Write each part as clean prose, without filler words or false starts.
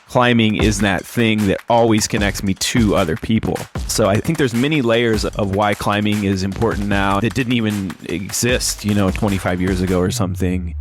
Climbing is that thing that always connects me to other people. So I think there's many layers of why climbing is important now that didn't even exist, 25 years ago or something.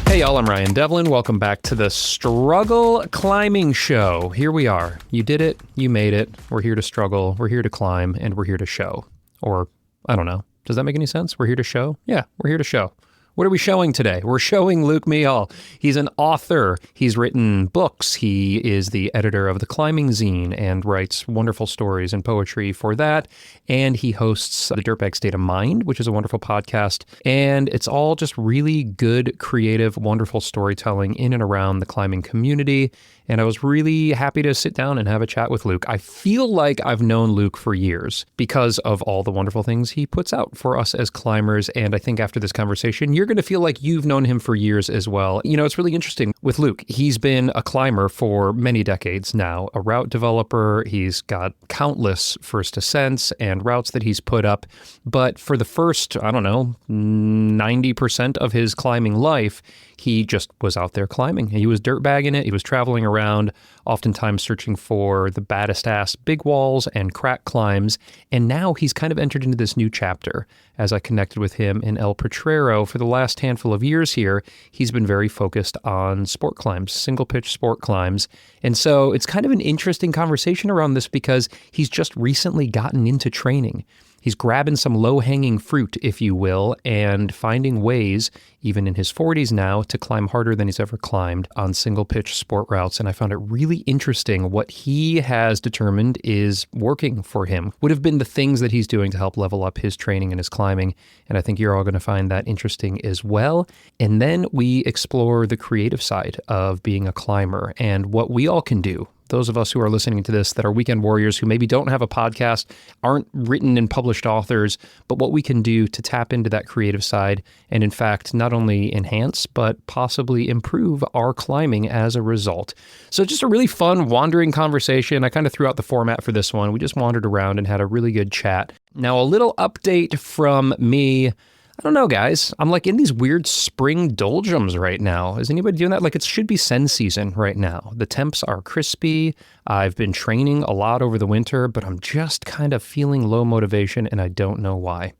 Hey y'all, I'm Ryan Devlin. Welcome back to the Struggle Climbing Show. Here we are. You did it. You made it. We're here to struggle. We're here to climb. And we're here to show. Or, I don't know. Does that make any sense? We're here to show? Yeah, we're here to show. What are we showing today? We're showing Luke Mehall. He's an author. He's written books. He is the editor of the Climbing Zine and writes wonderful stories and poetry for that. And he hosts the Dirtbag State of Mind, which is a wonderful podcast. And it's all just really good, creative, wonderful storytelling in and around the climbing community. And I was really happy to sit down and have a chat with Luke. I feel like I've known Luke for years because of all the wonderful things he puts out for us as climbers. And I think after this conversation, you're going to feel like you've known him for years as well. It's really interesting with Luke. He's been a climber for many decades now, a route developer. He's got countless first ascents and routes that he's put up. But for the first, 90% of his climbing life, he just was out there climbing. He was dirtbagging it. He was traveling around, oftentimes searching for the baddest ass big walls and crack climbs. And now he's kind of entered into this new chapter. As I connected with him in El Potrero for the last handful of years here, he's been very focused on sport climbs, single pitch sport climbs. And so it's kind of an interesting conversation around this because he's just recently gotten into training. He's grabbing some low-hanging fruit, if you will, and finding ways, even in his 40s now, to climb harder than he's ever climbed on single-pitch sport routes. And I found it really interesting what he has determined is working for him, would have been the things that he's doing to help level up his training and his climbing. And I think you're all going to find that interesting as well. And then we explore the creative side of being a climber and what we all can do. Those of us who are listening to this that are weekend warriors who maybe don't have a podcast, aren't written and published authors, but what we can do to tap into that creative side and in fact, not only enhance, but possibly improve our climbing as a result. So just a really fun wandering conversation. I kind of threw out the format for this one. We just wandered around and had a really good chat. Now, a little update from me. I don't know, guys. I'm like in these weird spring doldrums right now. Is anybody doing that? Like it should be sen season right now. The temps are crispy. I've been training a lot over the winter, but I'm just kind of feeling low motivation and I don't know why.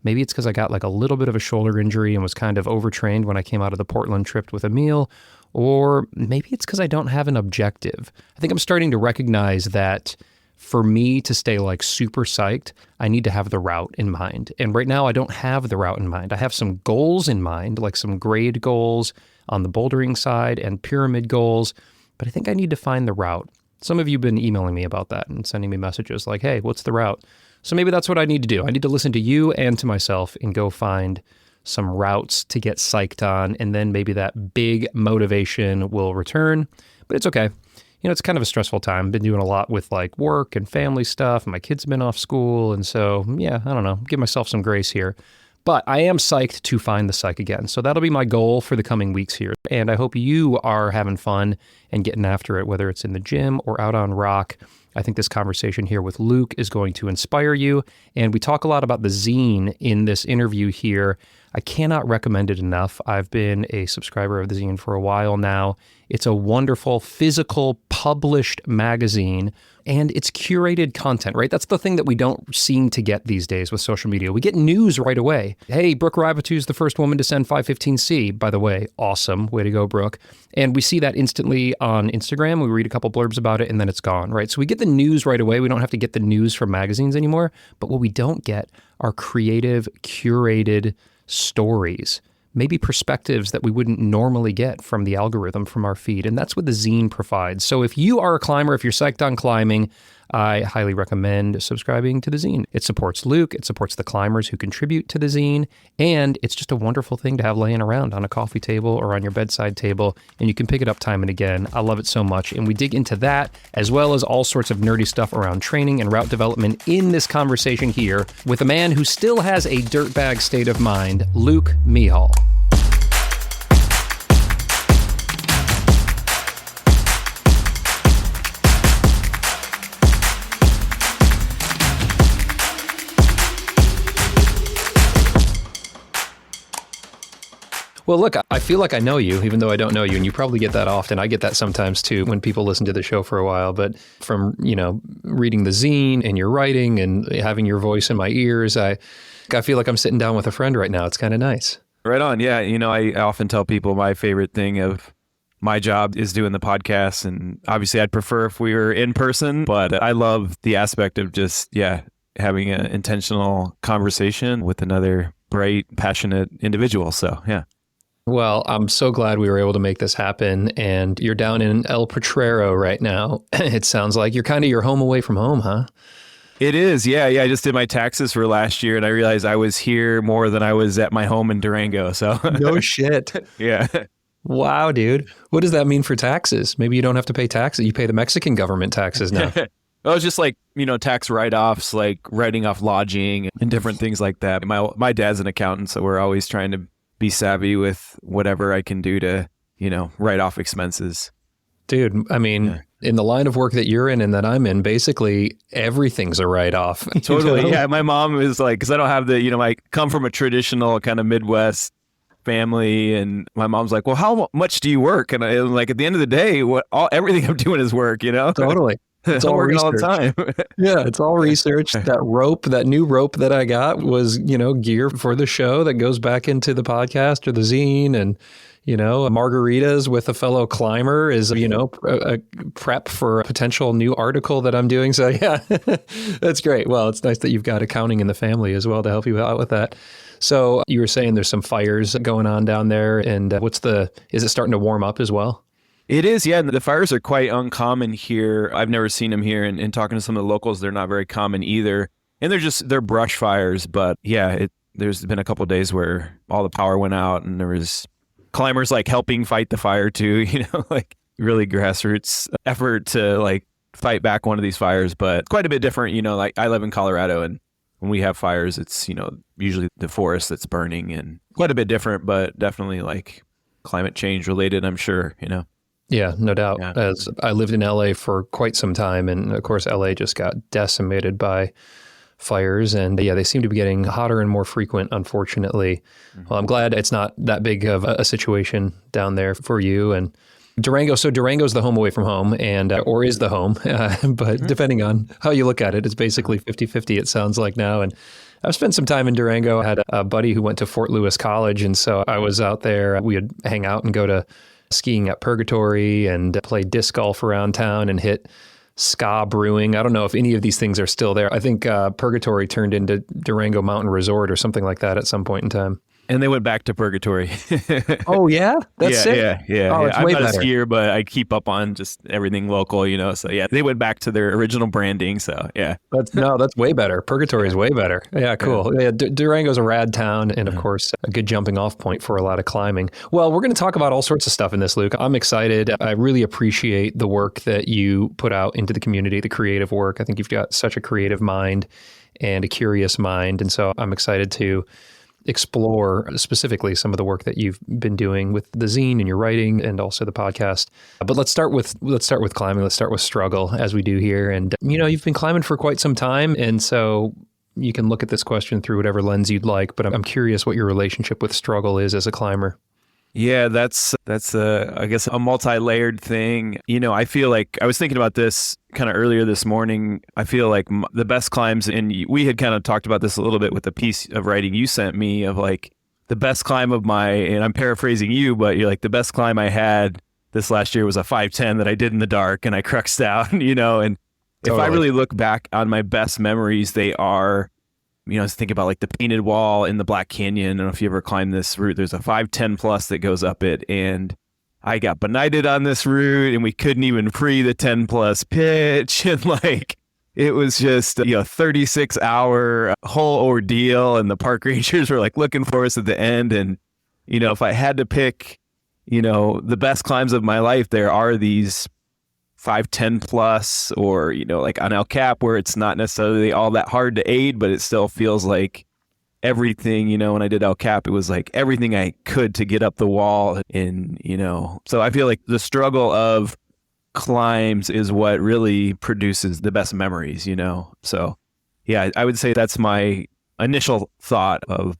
Maybe it's because I got like a little bit of a shoulder injury and was kind of overtrained when I came out of the Portland trip with Emil. Or maybe it's because I don't have an objective. I think I'm starting to recognize that for me to stay like super psyched, I need to have the route in mind. And right now I don't have the route in mind. I have some goals in mind, like some grade goals on the bouldering side and pyramid goals, but I think I need to find the route. Some of you have been emailing me about that and sending me messages like, hey, what's the route? So maybe that's what I need to do. I need to listen to you and to myself and go find some routes to get psyched on. And then maybe that big motivation will return, but it's okay. It's kind of a stressful time. Been doing a lot with like work and family stuff. My kids have been off school. And so, yeah, I don't know, give myself some grace here. But I am psyched to find the psych again. So that'll be my goal for the coming weeks here. And I hope you are having fun and getting after it, whether it's in the gym or out on rock. I think this conversation here with Luke is going to inspire you. And we talk a lot about the zine in this interview here. I cannot recommend it enough. I've been a subscriber of the zine for a while now. It's a wonderful physical published magazine and it's curated content, right? That's the thing that we don't seem to get these days with social media. We get news right away. Hey, Brooke Rivatu is the first woman to send 515C, by the way. Awesome. Way to go, Brooke. And we see that instantly on Instagram. We read a couple blurbs about it and then it's gone, right? So we get the news right away. We don't have to get the news from magazines anymore. But what we don't get are creative, curated stories, maybe perspectives that we wouldn't normally get from the algorithm from our feed. And that's what the zine provides. So if you are a climber, if you're psyched on climbing, I highly recommend subscribing to the zine. It supports Luke, it supports the climbers who contribute to the zine, and it's just a wonderful thing to have laying around on a coffee table or on your bedside table, and you can pick it up time and again. I love it so much, and we dig into that, as well as all sorts of nerdy stuff around training and route development in this conversation here with a man who still has a dirtbag state of mind, Luke Mehall. Well, look, I feel like I know you, even though I don't know you, and you probably get that often. I get that sometimes too when people listen to the show for a while. But from, reading the zine and your writing and having your voice in my ears, I feel like I'm sitting down with a friend right now. It's kind of nice. Right on. Yeah. I often tell people my favorite thing of my job is doing the podcast. And obviously I'd prefer if we were in person, but I love the aspect of just, having an intentional conversation with another bright, passionate individual. So, yeah. Well, I'm so glad we were able to make this happen. And you're down in El Potrero right now. It sounds like you're kind of your home away from home, huh? It is. Yeah. I just did my taxes for last year and I realized I was here more than I was at my home in Durango. So no shit. Yeah. Wow, dude. What does that mean for taxes? Maybe you don't have to pay taxes. You pay the Mexican government taxes now. Well, it's just like, tax write-offs, like writing off lodging and different things like that. My dad's an accountant, so we're always trying to be savvy with whatever I can do to, write off expenses. Dude, I mean, in the line of work that you're in and that I'm in, basically everything's a write-off. Totally. Yeah. My mom is like, because I don't have I come from a traditional kind of Midwest family, and my mom's like, well, how much do you work? And I'm like, at the end of the day, everything I'm doing is work, Totally. It's all working research. all the time. Yeah, it's all research. That new rope that I got was, gear for the show that goes back into the podcast or the zine. And, margaritas with a fellow climber is, a prep for a potential new article that I'm doing. So, yeah, that's great. Well, it's nice that you've got accounting in the family as well to help you out with that. So you were saying there's some fires going on down there. And is it starting to warm up as well? It is, yeah. The fires are quite uncommon here. I've never seen them here. And talking to some of the locals, they're not very common either. And they're brush fires. But yeah, there's been a couple of days where all the power went out and there was climbers like helping fight the fire too, like really grassroots effort to like fight back one of these fires. But quite a bit different, like I live in Colorado and when we have fires, it's, usually the forest that's burning and quite a bit different, but definitely like climate change related, I'm sure, Yeah, no doubt. Yeah. As I lived in LA for quite some time, and of course, LA just got decimated by fires, and they seem to be getting hotter and more frequent, unfortunately. Mm-hmm. Well, I'm glad it's not that big of a situation down there for you. And Durango, so Durango's the home away from home, and or is the home, but depending on how you look at it, it's basically 50-50, it sounds like now. And I've spent some time in Durango. I had a buddy who went to Fort Lewis College, and so I was out there. We would hang out and go to skiing at Purgatory and play disc golf around town and hit Ska Brewing. I don't know if any of these things are still there. I think Purgatory turned into Durango Mountain Resort or something like that at some point in time. And they went back to Purgatory. Oh, yeah? That's sick. Yeah. Oh, it's I'm way not better. a skier, but I keep up on just everything local, So yeah, they went back to their original branding. So yeah. That's way better. Purgatory is way better. Yeah, cool. Yeah, Durango's a rad town and, of course, a good jumping off point for a lot of climbing. Well, we're going to talk about all sorts of stuff in this, Luke. I'm excited. I really appreciate the work that you put out into the community, the creative work. I think you've got such a creative mind and a curious mind. And so I'm excited to explore specifically some of the work that you've been doing with the zine and your writing and also the podcast. But let's start with climbing. Let's start with struggle as we do here. And, you've been climbing for quite some time. And so you can look at this question through whatever lens you'd like, but I'm curious what your relationship with struggle is as a climber. Yeah, that's I guess a multi-layered thing. I feel like I was thinking about this kind of earlier this morning. I feel like the best climbs, and we had kind of talked about this a little bit with the piece of writing you sent me of like the best climb of and I'm paraphrasing you, but you're like the best climb I had this last year was a 510 that I did in the dark and I cruxed out, and Totally. If I really look back on my best memories, they are, I was thinking about like the painted wall in the Black Canyon. I don't know if you ever climbed this route. There's a 510 plus that goes up it. And I got benighted on this route and we couldn't even free the 10 plus pitch. And like, it was just, 36-hour whole ordeal. And the park rangers were like looking for us at the end. And, if I had to pick, the best climbs of my life, there are these 510 plus, or like on El Cap, where it's not necessarily all that hard to aid, but it still feels like everything. When I did El Cap, it was like everything I could to get up the wall, and so I feel like the struggle of climbs is what really produces the best memories. So yeah, I would say that's my initial thought of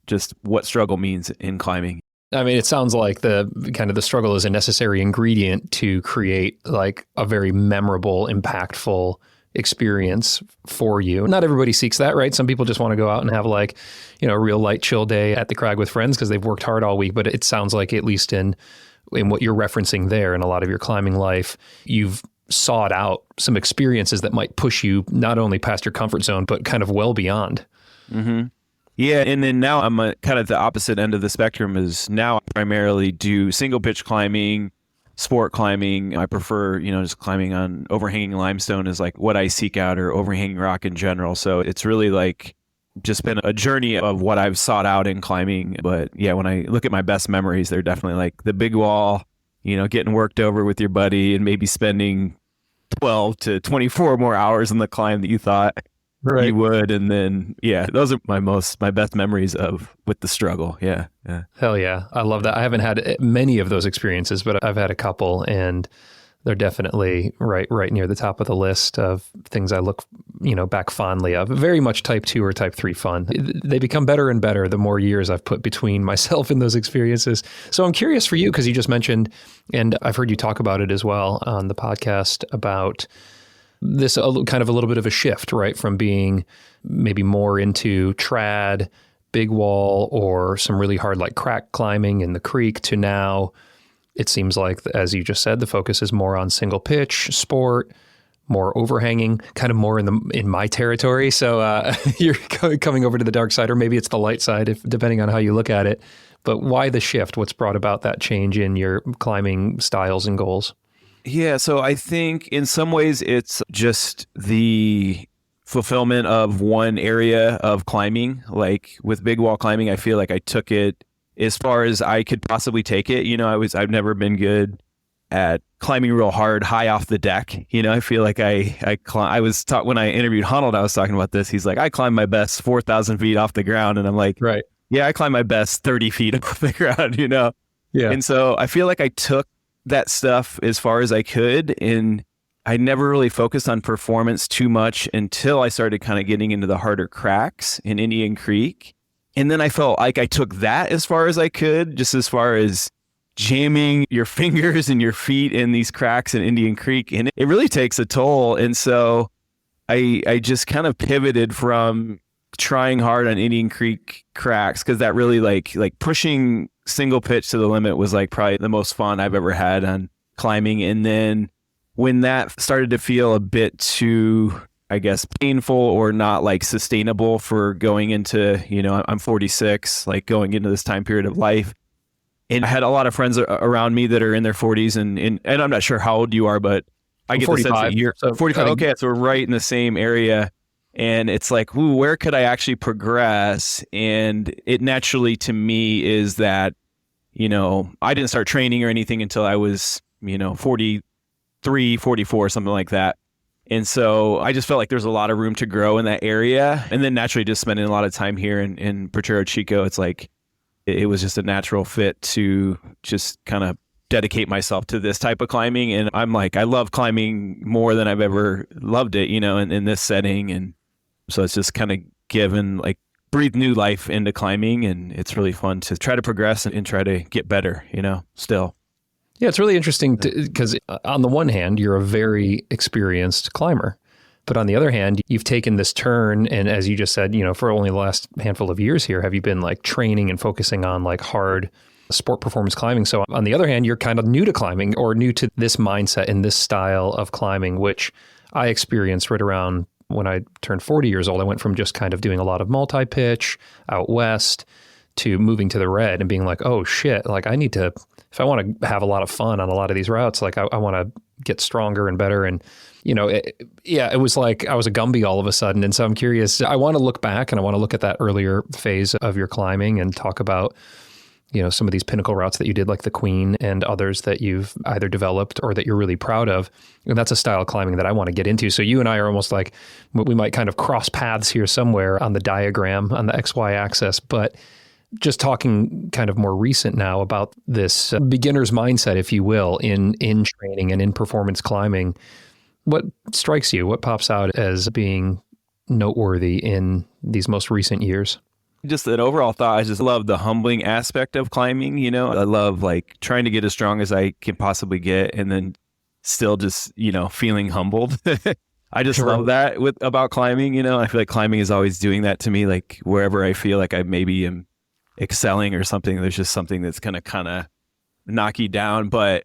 just what struggle means in climbing. I mean, it sounds like the struggle is a necessary ingredient to create like a very memorable, impactful experience for you. Not everybody seeks that, right? Some people just want to go out and have like, a real light, chill day at the crag with friends because they've worked hard all week. But it sounds like, at least in what you're referencing there, in a lot of your climbing life, you've sought out some experiences that might push you not only past your comfort zone, but kind of well beyond. Mm-hmm. Yeah, and then now I'm kind of the opposite end of the spectrum. Is now I primarily do single pitch climbing, sport climbing. I prefer, just climbing on overhanging limestone is like what I seek out, or overhanging rock in general. So it's really like just been a journey of what I've sought out in climbing. But yeah, when I look at my best memories, they're definitely like the big wall, getting worked over with your buddy and maybe spending 12 to 24 more hours on the climb that you thought you would. And then, yeah, those are my best memories with the struggle. Yeah. Yeah. Hell yeah. I love that. I haven't had many of those experiences, but I've had a couple, and they're definitely right near the top of the list of things I look, back fondly of. Very much type 2 or type 3 fun. They become better and better the more years I've put between myself and those experiences. So I'm curious for you, because you just mentioned, and I've heard you talk about it as well on the podcast, about this kind of a little bit of a shift, right? From being maybe more into trad, big wall, or some really hard like crack climbing in the creek, to now it seems like, as you just said, the focus is more on single pitch, sport, more overhanging, kind of more in my territory. So you're coming over to the dark side, or maybe it's the light side, depending on how you look at it. But why the shift? What's brought about that change in your climbing styles and goals? Yeah, so I think in some ways it's just the fulfillment of one area of climbing. Like with big wall climbing, I feel like I took it as far as I could possibly take it. I've never been good at climbing real hard, high off the deck. I feel like I was taught when I interviewed Honnold, I was talking about this. He's like, I climb my best 4,000 feet off the ground. And I'm like, right. Yeah, I climb my best 30 feet off the ground, Yeah. And so I feel like I took that stuff as far as I could, and I never really focused on performance too much until I started kind of getting into the harder cracks in Indian Creek. And then I felt like I took that as far as I could, just as far as jamming your fingers and your feet in these cracks in Indian Creek. And it really takes a toll. And so I just kind of pivoted from trying hard on Indian Creek cracks, because that really like pushing single pitch to the limit was like probably the most fun I've ever had on climbing. And then when that started to feel a bit too, I guess, painful or not like sustainable for going into, I'm 46, like going into this time period of life. And I had a lot of friends around me that are in their 40s, and I'm not sure how old you are, but I get 45, the sense that you're 45. Okay, so we're right in the same area. And it's like, ooh, where could I actually progress? And it naturally to me is that, I didn't start training or anything until I was, 43, 44, something like that. And so I just felt like there's a lot of room to grow in that area. And then naturally just spending a lot of time here in Potrero Chico, it's like, it was just a natural fit to just kind of dedicate myself to this type of climbing. And I'm like, I love climbing more than I've ever loved it, in this setting. And so it's just kind of given, like, breathe new life into climbing. And it's really fun to try to progress and try to get better, still. Yeah, it's really interesting because on the one hand, you're a very experienced climber. But on the other hand, you've taken this turn, and as you just said, for only the last handful of years here, have you been like training and focusing on like hard sport performance climbing. So on the other hand, you're kind of new to climbing, or new to this mindset and this style of climbing, which I experienced right around when I turned 40 years old. I went from just kind of doing a lot of multi-pitch out west to moving to the red and being like, oh shit, like I need to, if I want to have a lot of fun on a lot of these routes, like I want to get stronger and better. And, it was like I was a Gumby all of a sudden. And so I'm curious, I want to look back and I want to look at that earlier phase of your climbing and talk about, some of these pinnacle routes that you did, like the Queen, and others that you've either developed or that you're really proud of. And that's a style of climbing that I want to get into. So you and I are almost like, we might kind of cross paths here somewhere on the diagram, on the XY axis, but just talking kind of more recent now about this beginner's mindset, if you will, in training and in performance climbing. What strikes you? What pops out as being noteworthy in these most recent years? Just an overall thought, I just love the humbling aspect of climbing. I love like trying to get as strong as I can possibly get and then still just, feeling humbled. I just love that about climbing. I feel like climbing is always doing that to me. Like wherever I feel like I maybe am excelling or something, there's just something that's going to kind of knock you down. But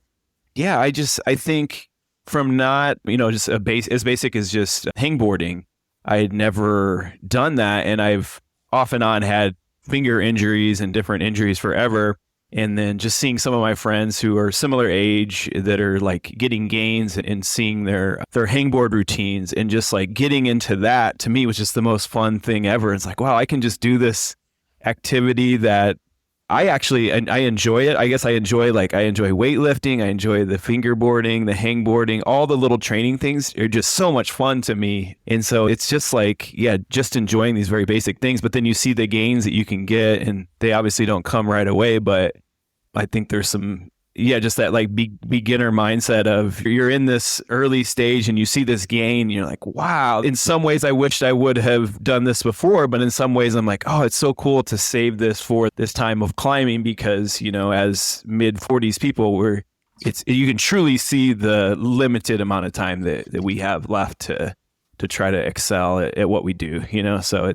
yeah, I think from not, just as basic as just hangboarding, I had never done that. And I've off and on had finger injuries and different injuries forever. And then just seeing some of my friends who are similar age that are like getting gains and seeing their hangboard routines and just like getting into that, to me was just the most fun thing ever. It's like, wow, I can just do this activity that I enjoy it. I guess I enjoy weightlifting. I enjoy the fingerboarding, the hangboarding, all the little training things are just so much fun to me. And so it's just like, yeah, just enjoying these very basic things. But then you see the gains that you can get and they obviously don't come right away. But I think there's some, just that like beginner mindset of you're in this early stage and you see this gain, and you're like, wow. In some ways, I wished I would have done this before, but in some ways, I'm like, oh, it's so cool to save this for this time of climbing because, as mid 40s people, you can truly see the limited amount of time that we have left to try to excel at what we do, So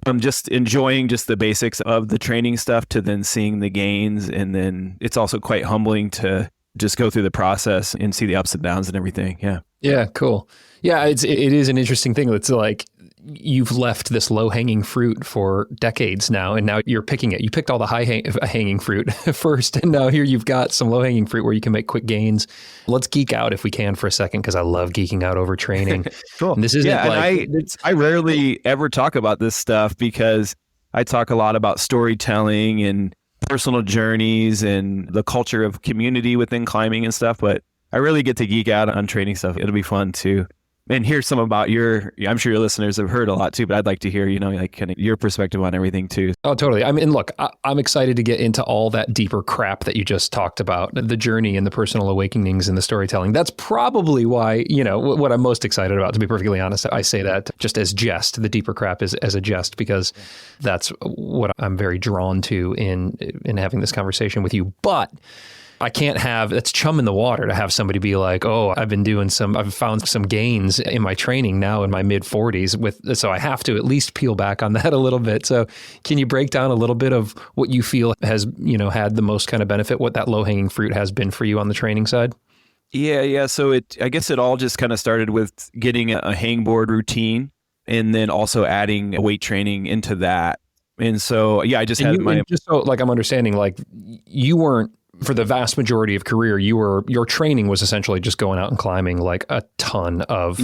I'm just enjoying just the basics of the training stuff to then seeing the gains. And then it's also quite humbling to just go through the process and see the ups and downs and everything. Yeah. Yeah. Cool. Yeah. It is an interesting thing. It's like you've left this low hanging fruit for decades now, and now you're picking it. You picked all the hanging fruit first, and now here you've got some low hanging fruit where you can make quick gains. Let's geek out if we can for a second, because I love geeking out over training. Cool. And this isn't I rarely ever talk about this stuff because I talk a lot about storytelling and personal journeys and the culture of community within climbing and stuff, but I really get to geek out on training stuff. It'll be fun too. And hear some about I'm sure your listeners have heard a lot too, but I'd like to hear, like kind of your perspective on everything too. Oh, totally. I mean, look, I'm excited to get into all that deeper crap that you just talked about, the journey and the personal awakenings and the storytelling. That's probably why, what I'm most excited about, to be perfectly honest. I say that just as jest, the deeper crap is as a jest, because that's what I'm very drawn to in having this conversation with you. But I can't that's chum in the water to have somebody be like, oh, I've found some gains in my training now in my mid 40s so I have to at least peel back on that a little bit. So can you break down a little bit of what you feel has, had the most kind of benefit, what that low hanging fruit has been for you on the training side? Yeah. So I guess it all just kind of started with getting a hangboard routine and then also adding weight training into that. And so, yeah, I just had just so like I'm understanding, like you weren't, for the vast majority of career, your training was essentially just going out and climbing like a ton of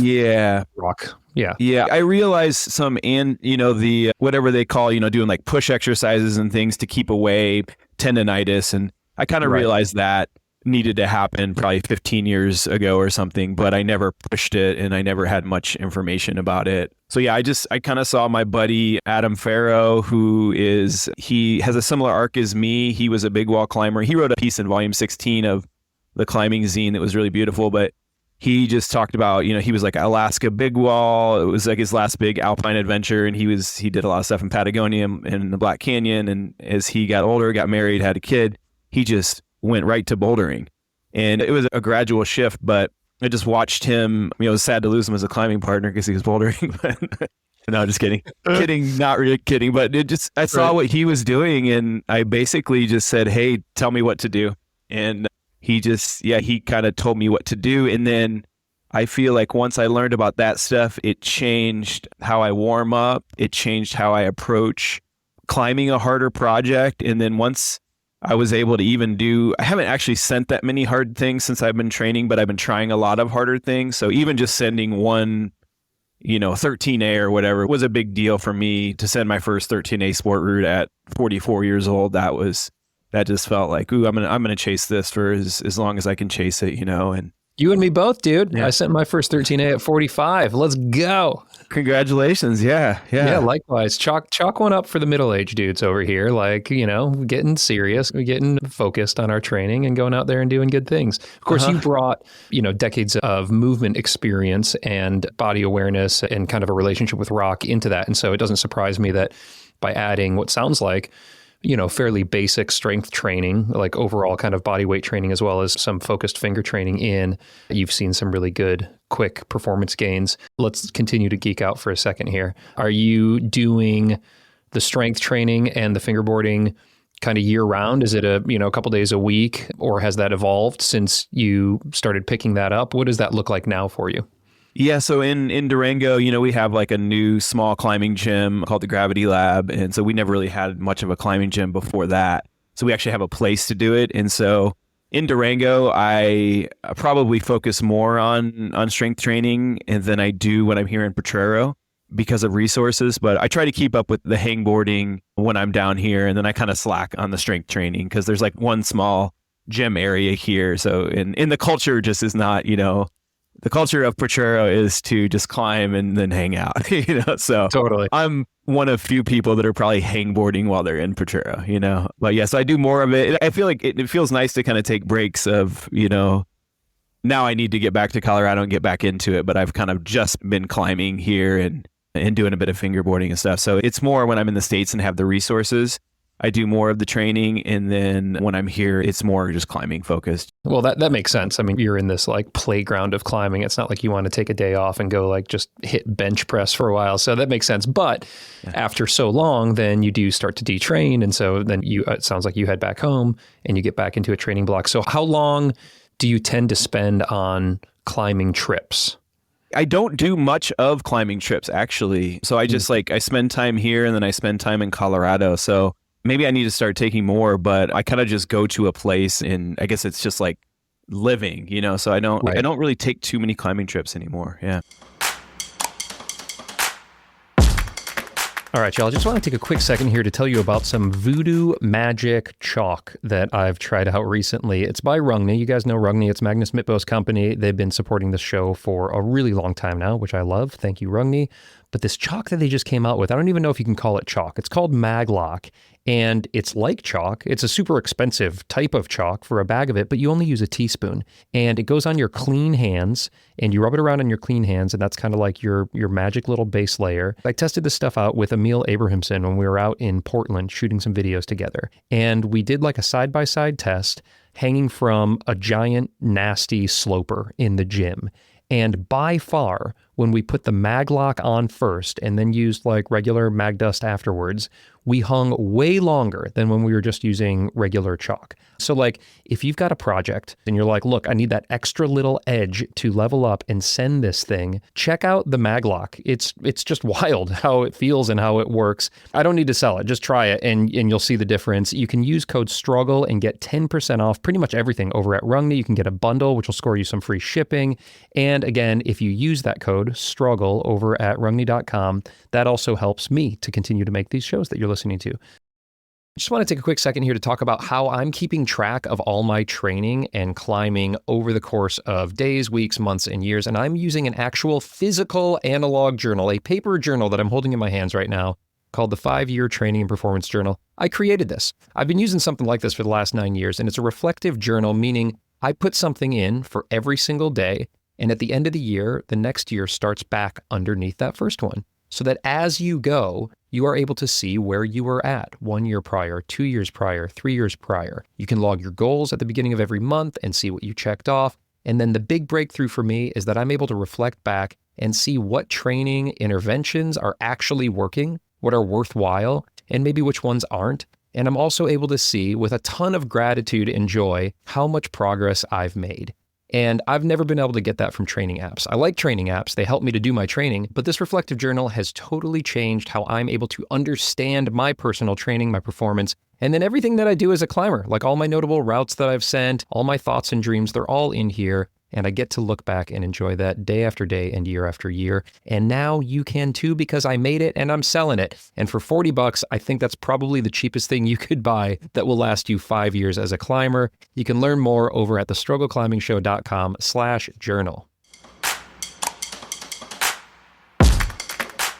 rock. Yeah. Yeah. I realized some, and the, whatever they call, doing like push exercises and things to keep away tendonitis. And I kind of realized that needed to happen probably 15 years ago or something, but I never pushed it and I never had much information about it. So yeah, I kind of saw my buddy Adam Farrow, he has a similar arc as me. He was a big wall climber. He wrote a piece in volume 16 of the Climbing Zine that was really beautiful, but he just talked about, he was like Alaska big wall. It was like his last big alpine adventure. And he did a lot of stuff in Patagonia and the Black Canyon. And as he got older, got married, had a kid, he just went right to bouldering. And it was a gradual shift, but I just watched him. It was sad to lose him as a climbing partner because he was bouldering. But no, just kidding. Not really kidding. But I saw what he was doing, and I basically just said, hey, tell me what to do. And he kind of told me what to do. And then I feel like once I learned about that stuff, it changed how I warm up. It changed how I approach climbing a harder project. And then once I was able to I haven't actually sent that many hard things since I've been training, but I've been trying a lot of harder things. So even just sending one, 13A or whatever was a big deal for me to send my first 13A sport route at 44 years old. That just felt like, ooh, I'm going to chase this for as long as I can chase it, and you and me both, dude. Yeah. I sent my first 13A at 45. Let's go. Congratulations. Yeah. Likewise. Chalk one up for the middle-aged dudes over here. Like, getting serious, getting focused on our training and going out there and doing good things. Of course, you brought, decades of movement experience and body awareness and kind of a relationship with rock into that. And so it doesn't surprise me that by adding what sounds like, fairly basic strength training, like overall kind of body weight training, as well as some focused finger training in. You've seen some really good, quick performance gains. Let's continue to geek out for a second here. Are you doing the strength training and the fingerboarding kind of year round? Is it a couple days a week, or has that evolved since you started picking that up? What does that look like now for you? Yeah, so in Durango, we have like a new small climbing gym called the Gravity Lab. And so we never really had much of a climbing gym before that. So we actually have a place to do it. And so in Durango, I probably focus more on strength training than I do when I'm here in Potrero because of resources. But I try to keep up with the hangboarding when I'm down here. And then I kind of slack on the strength training because there's like one small gym area here. So in the culture just is not, the culture of Potrero is to just climb and then hang out, so Totally. I'm one of few people that are probably hangboarding while they're in Potrero, but yeah, so I do more of it. I feel like it feels nice to kind of take breaks of, now I need to get back to Colorado and get back into it, but I've kind of just been climbing here and doing a bit of fingerboarding and stuff. So it's more when I'm in the States and have the resources, I do more of the training. And then when I'm here, it's more just climbing focused. Well, that makes sense. I mean, you're in this like playground of climbing. It's not like you want to take a day off and go like just hit bench press for a while. So that makes sense. But after so long, then you do start to detrain. And so then it sounds like you head back home and you get back into a training block. So how long do you tend to spend on climbing trips? I don't do much of climbing trips, actually. So I just I spend time here and then I spend time in Colorado. So maybe I need to start taking more, but I kind of just go to a place and I guess it's just like living, so I don't really take too many climbing trips anymore. Yeah. All right, y'all. I just want to take a quick second here to tell you about some voodoo magic chalk that I've tried out recently. It's by Rungny. You guys know Rungny. It's Magnus Mitbo's company. They've been supporting the show for a really long time now, which I love. Thank you, Rungny. But this chalk that they just came out with, I don't even know if you can call it chalk. It's called Maglock, and it's like chalk. It's a super expensive type of chalk for a bag of it, but you only use a teaspoon. And it goes on your clean hands, and you rub it around on your clean hands, and that's kind of like your magic little base layer. I tested this stuff out with Emil Abrahamson when we were out in Portland shooting some videos together. And we did like a side-by-side test hanging from a giant, nasty sloper in the gym. And by far, when we put the Maglock on first and then used like regular mag dust afterwards, we hung way longer than when we were just using regular chalk. So like if you've got a project and you're like, look, I need that extra little edge to level up and send this thing, check out the Maglock. It's just wild how it feels and how it works. I don't need to sell it. Just try it and you'll see the difference. You can use code STRUGGLE and get 10% off pretty much everything over at Rungny. You can get a bundle, which will score you some free shipping. And again, if you use that code STRUGGLE over at rungny.com, that also helps me to continue to make these shows that you're listening to. I just want to take a quick second here to talk about how I'm keeping track of all my training and climbing over the course of days, weeks, months, and years. And I'm using an actual physical analog journal, a paper journal that I'm holding in my hands right now called the 5-Year Training and Performance Journal. I created this. I've been using something like this for the last 9 years, and it's a reflective journal, meaning I put something in for every single day. And at the end of the year, the next year starts back underneath that first one. So that as you go, you are able to see where you were at 1 year prior, 2 years prior, 3 years prior. You can log your goals at the beginning of every month and see what you checked off. And then the big breakthrough for me is that I'm able to reflect back and see what training interventions are actually working, what are worthwhile, and maybe which ones aren't. And I'm also able to see with a ton of gratitude and joy how much progress I've made. And I've never been able to get that from training apps. I like training apps. They help me to do my training, but this reflective journal has totally changed how I'm able to understand my personal training, my performance, and then everything that I do as a climber, like all my notable routes that I've sent, all my thoughts and dreams, they're all in here. And I get to look back and enjoy that day after day and year after year. And now you can too, because I made it and I'm selling it. And for $40, I think that's probably the cheapest thing you could buy that will last you 5 years as a climber. You can learn more over at thestruggleclimbingshow.com/journal.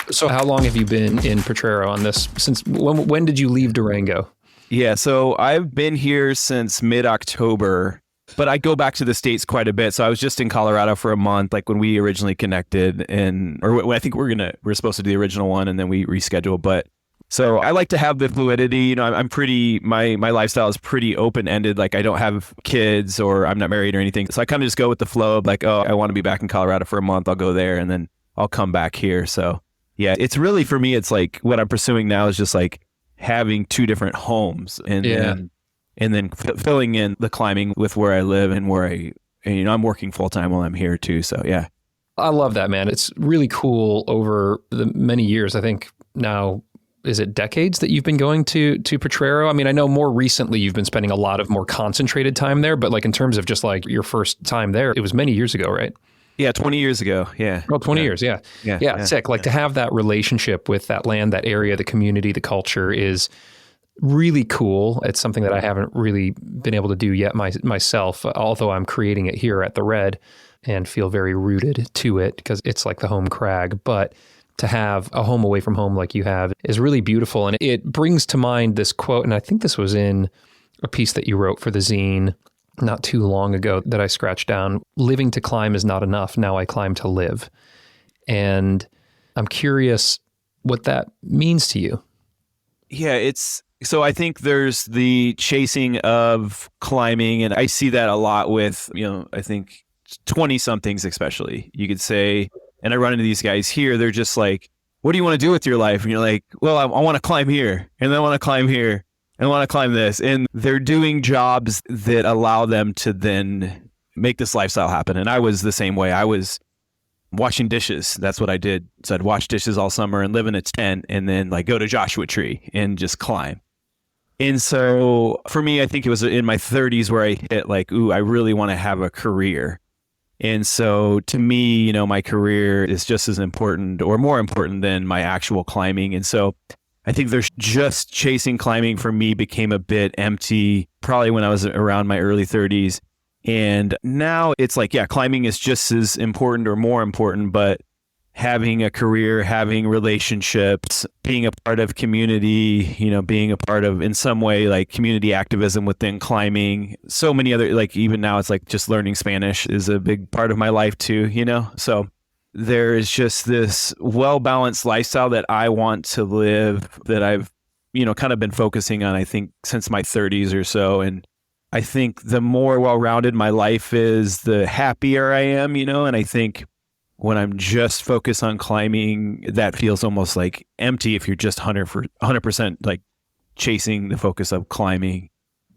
So how long have you been in Potrero on this? Since when did you leave Durango? Yeah, so I've been here since mid-October. But I go back to the States quite a bit. So I was just in Colorado for a month, like when we originally connected, or I think we're supposed to do the original one and then we rescheduled. But So I like to have the fluidity. You know, I'm pretty, my lifestyle is pretty open ended. Like I don't have kids or I'm not married or anything. So I kind of just go with the flow of like, oh, I want to be back in Colorado for a month. I'll go there and then I'll come back here. So yeah, it's really for me, it's like what I'm pursuing now is just like having two different homes and then filling in the climbing with where I live and and I'm working full time while I'm here too. So yeah. I love that, man. It's really cool over the many years. I think now, is it decades that you've been going to Potrero? I mean, I know more recently you've been spending a lot of more concentrated time there, but like in terms of just like your first time there, it was many years ago, right? Yeah, 20 years ago. Yeah. Oh, 20 years. Yeah. Yeah. Sick. Like to have that relationship with that land, that area, the community, the culture is really cool. It's something that I haven't really been able to do yet myself, although I'm creating it here at the Red and feel very rooted to it because it's like the home crag. But to have a home away from home like you have is really beautiful. And it brings to mind this quote, and I think this was in a piece that you wrote for the zine not too long ago that I scratched down. Living to climb is not enough. Now I climb to live. And I'm curious what that means to you. Yeah, so I think there's the chasing of climbing, and I see that a lot with, I think 20 somethings especially. You could say, and I run into these guys here, they're just like, what do you want to do with your life? And you're like, well, I want to climb here, and then I want to climb here, and I want to climb this. And they're doing jobs that allow them to then make this lifestyle happen. And I was the same way. I was washing dishes. That's what I did. So I'd wash dishes all summer and live in a tent and then like go to Joshua Tree and just climb. And so for me, I think it was in my 30s where I hit like, ooh, I really want to have a career. And so to me, my career is just as important or more important than my actual climbing. And so I think there's just chasing climbing for me became a bit empty probably when I was around my early 30s. And now it's like, yeah, climbing is just as important or more important, but having a career, having relationships, being a part of community, being a part of in some way like community activism within climbing. So many other, like even now it's like just learning Spanish is a big part of my life too, So there is just this well-balanced lifestyle that I want to live that I've, kind of been focusing on, I think, since my 30s or so. And I think the more well-rounded my life is, the happier I am, and I think when I'm just focused on climbing, that feels almost like empty if you're just 100% like chasing the focus of climbing.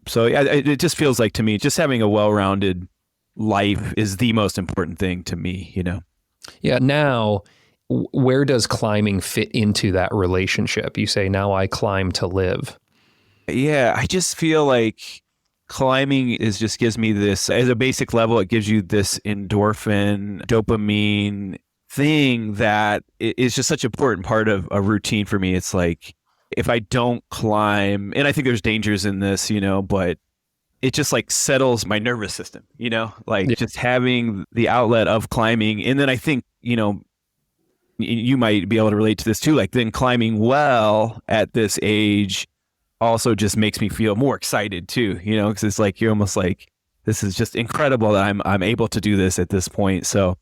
So it just feels like to me, just having a well-rounded life is the most important thing to me, Yeah. Now, where does climbing fit into that relationship? You say, now I climb to live. Yeah, I just feel like climbing just gives me this, as a basic level, it gives you this endorphin, dopamine thing that is just such an important part of a routine for me. It's like, if I don't climb, and I think there's dangers in this, but it just like settles my nervous system, just having the outlet of climbing. And then I think, you might be able to relate to this too, like then climbing well at this age also just makes me feel more excited too, because it's like, you're almost like, this is just incredible that I'm able to do this at this point. So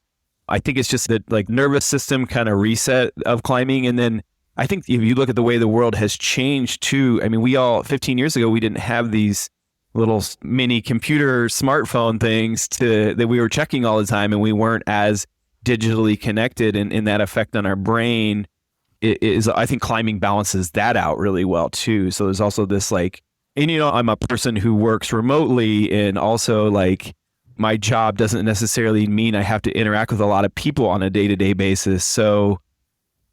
I think it's just that like nervous system kind of reset of climbing. And then I think if you look at the way the world has changed too, I mean, 15 years ago, we didn't have these little mini computer smartphone things that we were checking all the time, and we weren't as digitally connected, and that effect on our brain is, I think climbing balances that out really well too. So there's also this like, and I'm a person who works remotely, and also like my job doesn't necessarily mean I have to interact with a lot of people on a day-to-day basis. So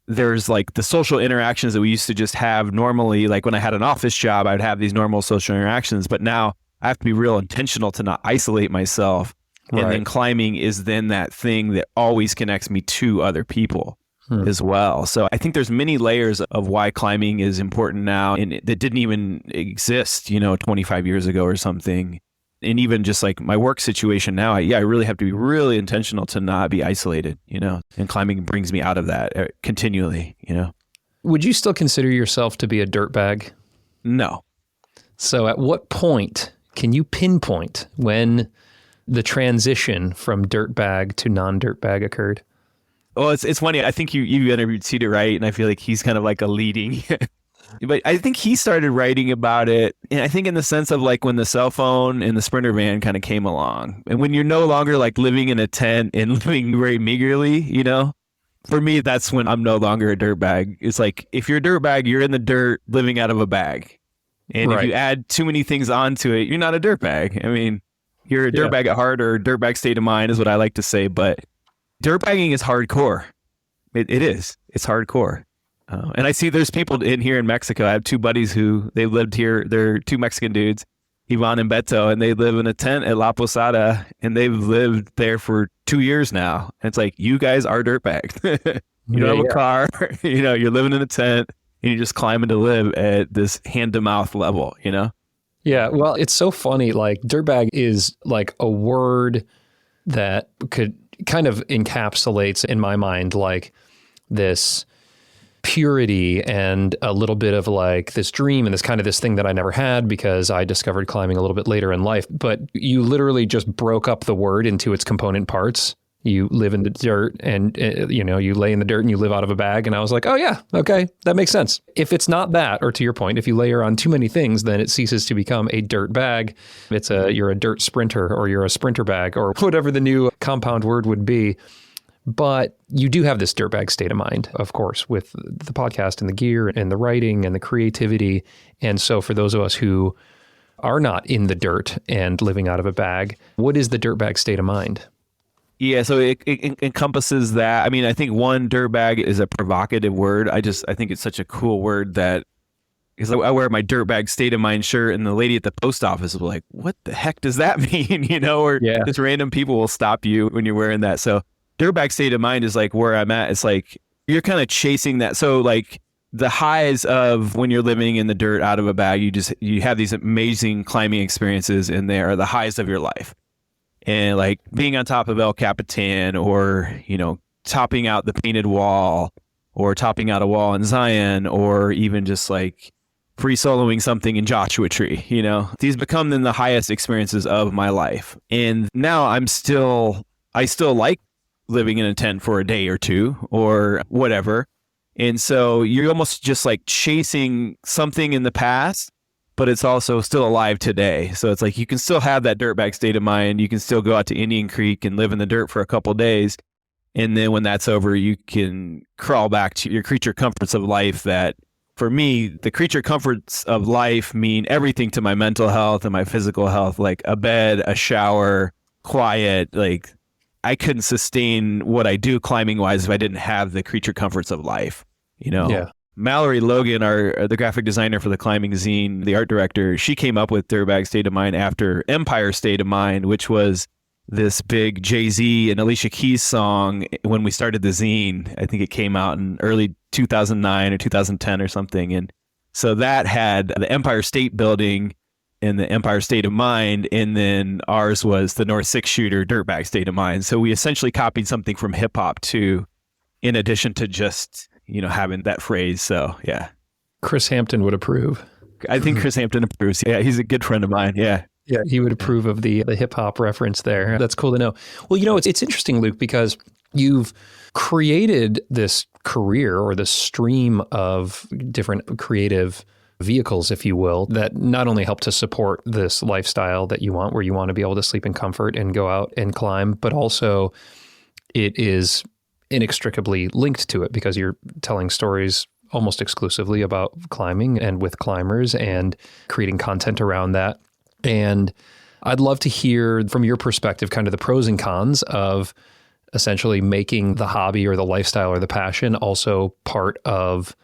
there's like the social interactions that we used to just have normally, like when I had an office job, I would have these normal social interactions, but now I have to be real intentional to not isolate myself. Right. And then climbing is then that thing that always connects me to other people as well. So I think there's many layers of why climbing is important now, and that didn't even exist, 25 years ago or something. And even just like my work situation now, I really have to be really intentional to not be isolated, and climbing brings me out of that continually, Would you still consider yourself to be a dirtbag? No. So at what point can you pinpoint when the transition from dirtbag to non-dirtbag occurred? Well, it's funny. I think you interviewed Cedar, right? And I feel like he's kind of like a leading But I think he started writing about it, and I think in the sense of like when the cell phone and the Sprinter van kind of came along, and when you're no longer like living in a tent and living very meagerly, you know. For me, that's when I'm no longer a dirtbag. It's like if you're a dirtbag, you're in the dirt living out of a bag. And if you add too many things onto it, you're not a dirtbag. I mean, you're a dirtbag at heart, or a dirtbag state of mind is what I like to say. But dirtbagging is hardcore. It is. It's hardcore. And I see there's people in here in Mexico. I have two buddies who they lived here. They're two Mexican dudes, Ivan and Beto, and they live in a tent at La Posada, and they've lived there for 2 years now. And it's like, you guys are dirtbags. You don't have a car, you know, you're living in a tent, and you're just climbing to live at this hand-to-mouth level, you know? Yeah, well, it's so funny. Like, dirtbag is like a word that could kind of encapsulates, in my mind, like this purity and a little bit of like this dream and this kind of this thing that I never had because I discovered climbing a little bit later in life. But you literally just broke up the word into its component parts. You live in the dirt and, you know, you lay in the dirt and you live out of a bag. And I was like, oh yeah, okay, that makes sense. If it's not that, or to your point, if you layer on too many things, then it ceases to become a dirt bag. You're a dirt sprinter, or you're a sprinter bag, or whatever the new compound word would be. But you do have this dirtbag state of mind, of course, with the podcast and the gear and the writing and the creativity. And so for those of us who are not in the dirt and living out of a bag, what is the dirtbag state of mind? Yeah, so it encompasses that. I mean, I think one, dirtbag is a provocative word. I think it's such a cool word that, because I wear my dirtbag state of mind shirt, and the lady at the post office was like, what the heck does that mean? You know, or just random people will stop you when you're wearing that. So dirtbag state of mind is like where I'm at. It's like you're kind of chasing that. So like the highs of when you're living in the dirt out of a bag, you have these amazing climbing experiences, and they are the highs of your life. And like being on top of El Capitan, or, you know, topping out the painted wall, or topping out a wall in Zion, or even just like free soloing something in Joshua Tree, you know, these become then the highest experiences of my life. And now I still like living in a tent for a day or two or whatever. And so you're almost just like chasing something in the past, but it's also still alive today. So it's like you can still have that dirtbag state of mind. You can still go out to Indian Creek and live in the dirt for a couple of days. And then when that's over, you can crawl back to your creature comforts of life. That for me, the creature comforts of life mean everything to my mental health and my physical health, like a bed, a shower, quiet. Like I couldn't sustain what I do climbing wise if I didn't have the creature comforts of life, you know? Yeah. Mallory Logan, the graphic designer for the Climbing Zine, the art director, she came up with Dirtbag State of Mind after Empire State of Mind, which was this big Jay-Z and Alicia Keys song when we started the zine. I think it came out in early 2009 or 2010 or something. And so that had the Empire State Building and the Empire State of Mind, and then ours was the North Six Shooter Dirtbag State of Mind. So we essentially copied something from hip hop too, in addition to just, you know, having that phrase. So yeah. Chris Hampton would approve. I think Chris Hampton approves. Yeah, he's a good friend of mine. Yeah. Yeah, he would approve of the hip hop reference there. That's cool to know. Well, you know, it's interesting, Luke, because you've created this career or this stream of different creative vehicles, if you will, that not only help to support this lifestyle that you want, where you want to be able to sleep in comfort and go out and climb, but also it is inextricably linked to it because you're telling stories almost exclusively about climbing and with climbers and creating content around that. And I'd love to hear from your perspective kind of the pros and cons of essentially making the hobby or the lifestyle or the passion also part of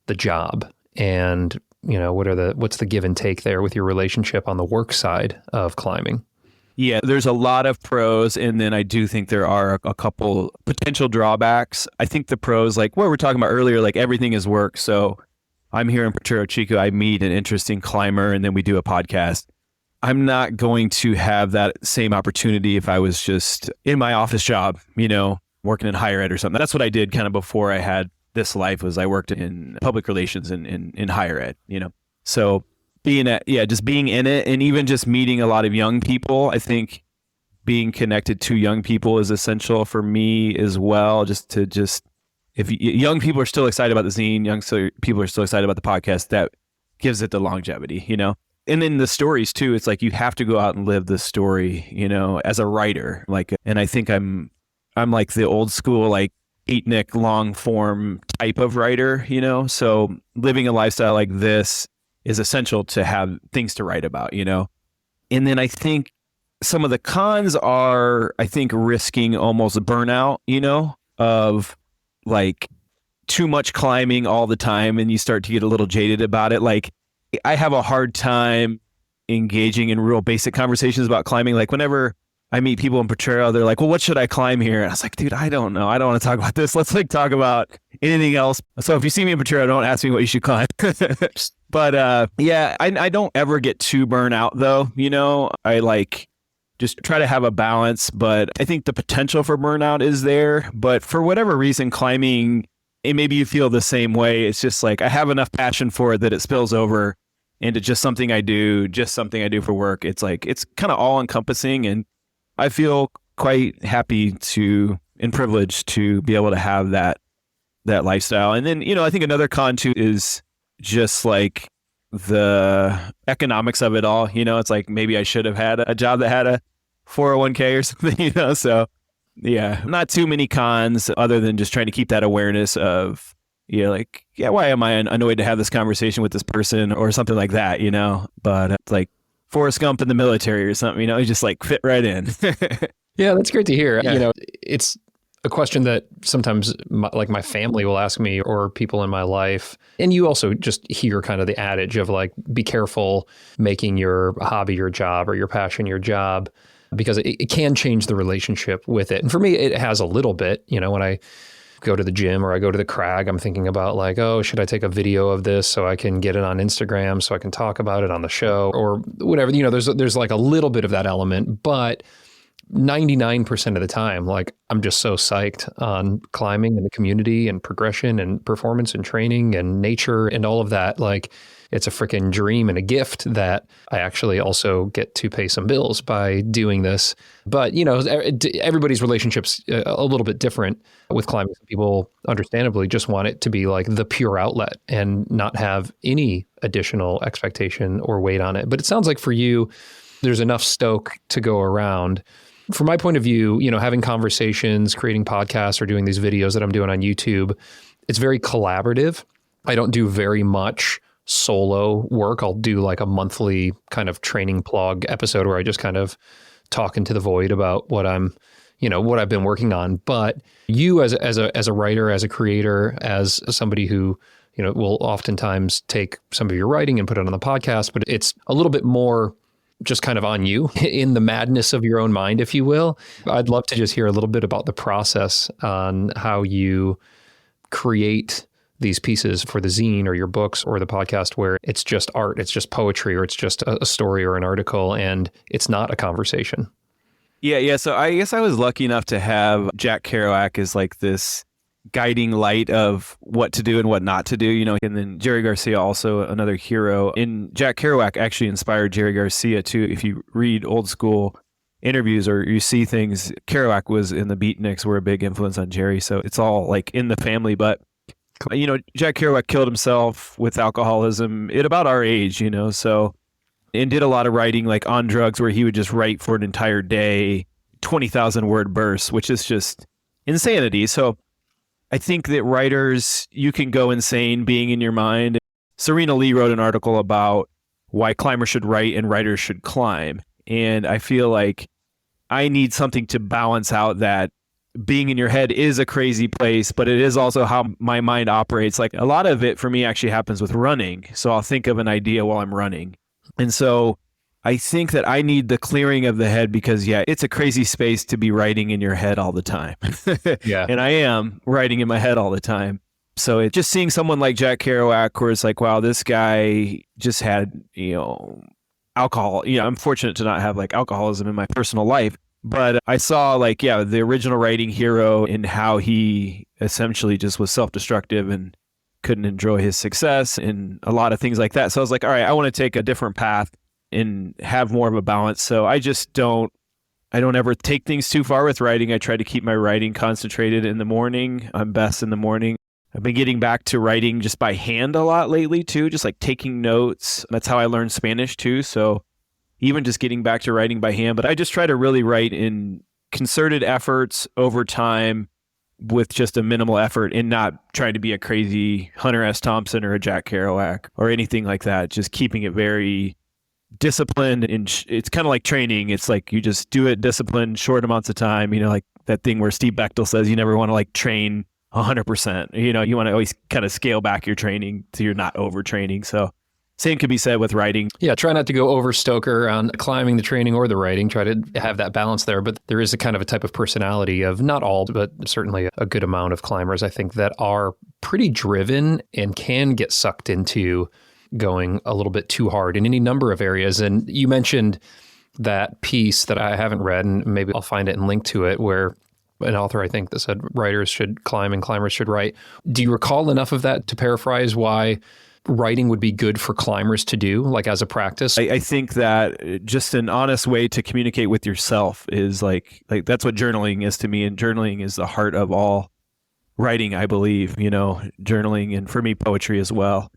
the job. And, you know, what's the give and take there with your relationship on the work side of climbing? Yeah, there's a lot of pros, and then I do think there are a couple potential drawbacks. I think the pros, like what we were talking about earlier, like everything is work. So I'm here in Potrero, Chico. I meet an interesting climber, and then we do a podcast. I'm not going to have that same opportunity if I was just in my office job, you know, working in higher ed or something. That's what I did kind of before I had this life, was I worked in public relations in higher ed, you know. So just being in it, and even just meeting a lot of young people. I think being connected to young people is essential for me as well, just to if young people are still excited about the zine, people are still excited about the podcast, that gives it the longevity, And then the stories too, it's like you have to go out and live the story, as a writer. Like, and I think I'm like the old school, like beatnik long form type of writer, So living a lifestyle like this is essential to have things to write about, And then I think some of the cons are, risking almost a burnout, of like too much climbing all the time, and you start to get a little jaded about it. Like, I have a hard time engaging in real basic conversations about climbing. Like, whenever I meet people in Potrero, they're like, well, what should I climb here? And I was like, dude, I don't know. I don't want to talk about this. Let's like talk about anything else. So if you see me in Potrero, don't ask me what you should climb. But yeah, I don't ever get too burnt out though. I like just try to have a balance, but I think the potential for burnout is there. But for whatever reason, climbing, and maybe you feel the same way, it's just like I have enough passion for it that it spills over into just something I do for work. It's like, it's kind of all encompassing, and I feel quite happy and privileged to be able to have that lifestyle. And then, I think another con too is just like the economics of it all. It's like maybe I should have had a job that had a 401k or something, so yeah, not too many cons other than just trying to keep that awareness of, why am I annoyed to have this conversation with this person or something like that, but it's like Forrest Gump in the military or something, you just like fit right in. Yeah, that's great to hear. Yeah. It's a question that sometimes my family will ask me, or people in my life. And you also just hear kind of the adage of like, be careful making your hobby your job or your passion your job, because it can change the relationship with it. And for me, it has a little bit, when I go to the gym or I go to the crag, I'm thinking about like, oh, should I take a video of this so I can get it on Instagram so I can talk about it on the show or whatever, there's like a little bit of that element, but 99% of the time, like I'm just so psyched on climbing and the community and progression and performance and training and nature and all of that. Like it's a freaking dream and a gift that I actually also get to pay some bills by doing this. But, everybody's relationship's a little bit different with climbing. Some people understandably just want it to be like the pure outlet and not have any additional expectation or weight on it. But it sounds like for you, there's enough stoke to go around. From my point of view, having conversations, creating podcasts, or doing these videos that I'm doing on YouTube, it's very collaborative. I don't do very much solo work. I'll do like a monthly kind of training plug episode where I just kind of talk into the void about what I'm, what I've been working on. But you as a writer, as a creator, as somebody who, will oftentimes take some of your writing and put it on the podcast, but it's a little bit more just kind of on you in the madness of your own mind, if you will. I'd love to just hear a little bit about the process on how you create these pieces for the zine or your books or the podcast, where it's just art, it's just poetry, or it's just a story or an article, and it's not a conversation. Yeah. So I guess I was lucky enough to have Jack Kerouac as like this guiding light of what to do and what not to do, and then Jerry Garcia, also another hero. And Jack Kerouac actually inspired Jerry Garcia too. If you read old school interviews or you see things, Kerouac was in the Beatniks, were a big influence on Jerry. So it's all like in the family. But Jack Kerouac killed himself with alcoholism at about our age, so, and did a lot of writing like on drugs, where he would just write for an entire day, 20,000 word bursts, which is just insanity. So I think that writers, you can go insane being in your mind. Serena Lee wrote an article about why climbers should write and writers should climb. And I feel like I need something to balance out that being in your head is a crazy place, but it is also how my mind operates. Like a lot of it for me actually happens with running. So I'll think of an idea while I'm running. And so I think that I need the clearing of the head, because it's a crazy space to be writing in your head all the time. Yeah. And I am writing in my head all the time. So it just seeing someone like Jack Kerouac, where it's like, wow, this guy just had, alcohol. I'm fortunate to not have like alcoholism in my personal life. But I saw like, the original writing hero, and how he essentially just was self-destructive and couldn't enjoy his success and a lot of things like that. So I was like, all right, I want to take a different path and have more of a balance. So I just don't I don't ever take things too far with writing. I try to keep my writing concentrated in the morning. I'm best in the morning. I've been getting back to writing just by hand a lot lately too, just like taking notes. That's how I learned Spanish too. So even just getting back to writing by hand, but I just try to really write in concerted efforts over time with just a minimal effort and not trying to be a crazy Hunter S. Thompson or a Jack Kerouac or anything like that. Just keeping it very disciplined, and it's kind of like training. It's like you just do it disciplined, short amounts of time, like that thing where Steve Bechtel says you never want to like train 100%. You want to always kind of scale back your training so you're not overtraining. So same could be said with writing. Yeah, try not to go over Stoker on climbing, the training, or the writing. Try to have that balance there. But there is a kind of a type of personality of, not all, but certainly a good amount of climbers, I think, that are pretty driven and can get sucked into going a little bit too hard in any number of areas. And you mentioned that piece that I haven't read, and maybe I'll find it and link to it, where an author, I think, that said writers should climb and climbers should write. Do you recall enough of that to paraphrase why writing would be good for climbers to do, like as a practice? I think that just an honest way to communicate with yourself is like that's what journaling is to me. And journaling is the heart of all writing, I believe, journaling, and for me, poetry as well,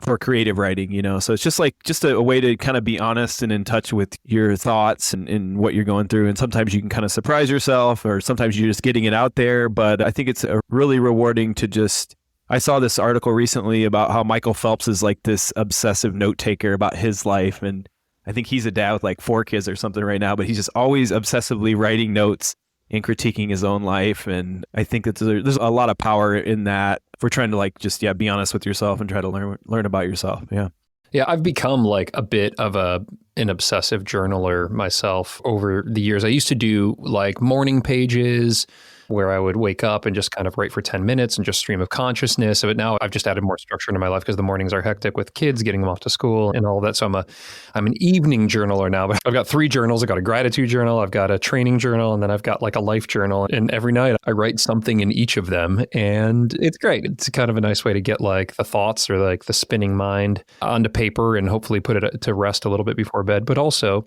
for creative writing, So it's just a way to kind of be honest and in touch with your thoughts and what you're going through. And sometimes you can kind of surprise yourself, or sometimes you're just getting it out there. But I think it's really rewarding to just, I saw this article recently about how Michael Phelps is like this obsessive note taker about his life. And I think he's a dad with like 4 kids or something right now, but he's just always obsessively writing notes and critiquing his own life. And I think that there's a lot of power in that for trying to like just be honest with yourself and try to learn about yourself. Yeah, I've become like a bit of an obsessive journaler myself over the years. I used to do like morning pages where I would wake up and just kind of write for 10 minutes and just stream of consciousness. But now I've just added more structure into my life because the mornings are hectic with kids, getting them off to school and all of that. So I'm an evening journaler now, but I've got 3 journals. I've got a gratitude journal, I've got a training journal, and then I've got like a life journal. And every night I write something in each of them. And it's great. It's kind of a nice way to get like the thoughts or like the spinning mind onto paper and hopefully put it to rest a little bit before bed. But also,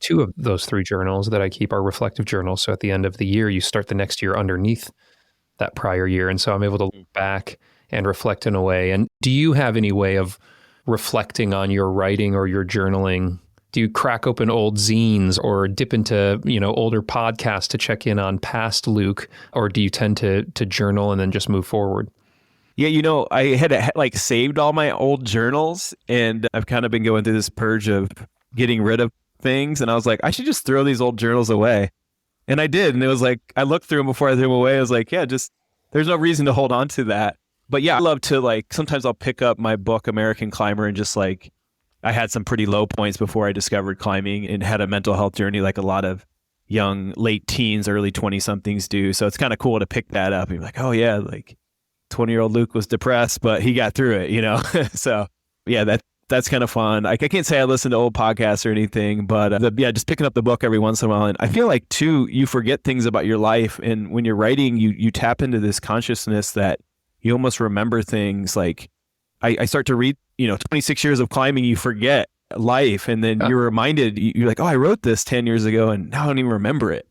2 of those 3 journals that I keep are reflective journals. So at the end of the year, you start the next year underneath that prior year. And so I'm able to look back and reflect in a way. And do you have any way of reflecting on your writing or your journaling? Do you crack open old zines or dip into, older podcasts to check in on past Luke? Or do you tend to journal and then just move forward? Yeah, I had like saved all my old journals, and I've kind of been going through this purge of getting rid of things, and I was like, I should just throw these old journals away. And I did, and it was like, I looked through them before I threw them away. I was like, yeah, just, there's no reason to hold on to that. But yeah, I love to like, sometimes I'll pick up my book, American Climber, and just like, I had some pretty low points before I discovered climbing and had a mental health journey like a lot of young, late teens, early 20-somethings do. So it's kind of cool to pick that up and be like, oh yeah, like 20-year-old Luke was depressed, but he got through it, So yeah, that's kind of fun. I can't say I listen to old podcasts or anything, but just picking up the book every once in a while. And I feel like too, you forget things about your life. And when you're writing, you tap into this consciousness that you almost remember things. Like I start to read, 26 years of climbing, you forget life. And then you're reminded, you're like, oh, I wrote this 10 years ago and now I don't even remember it.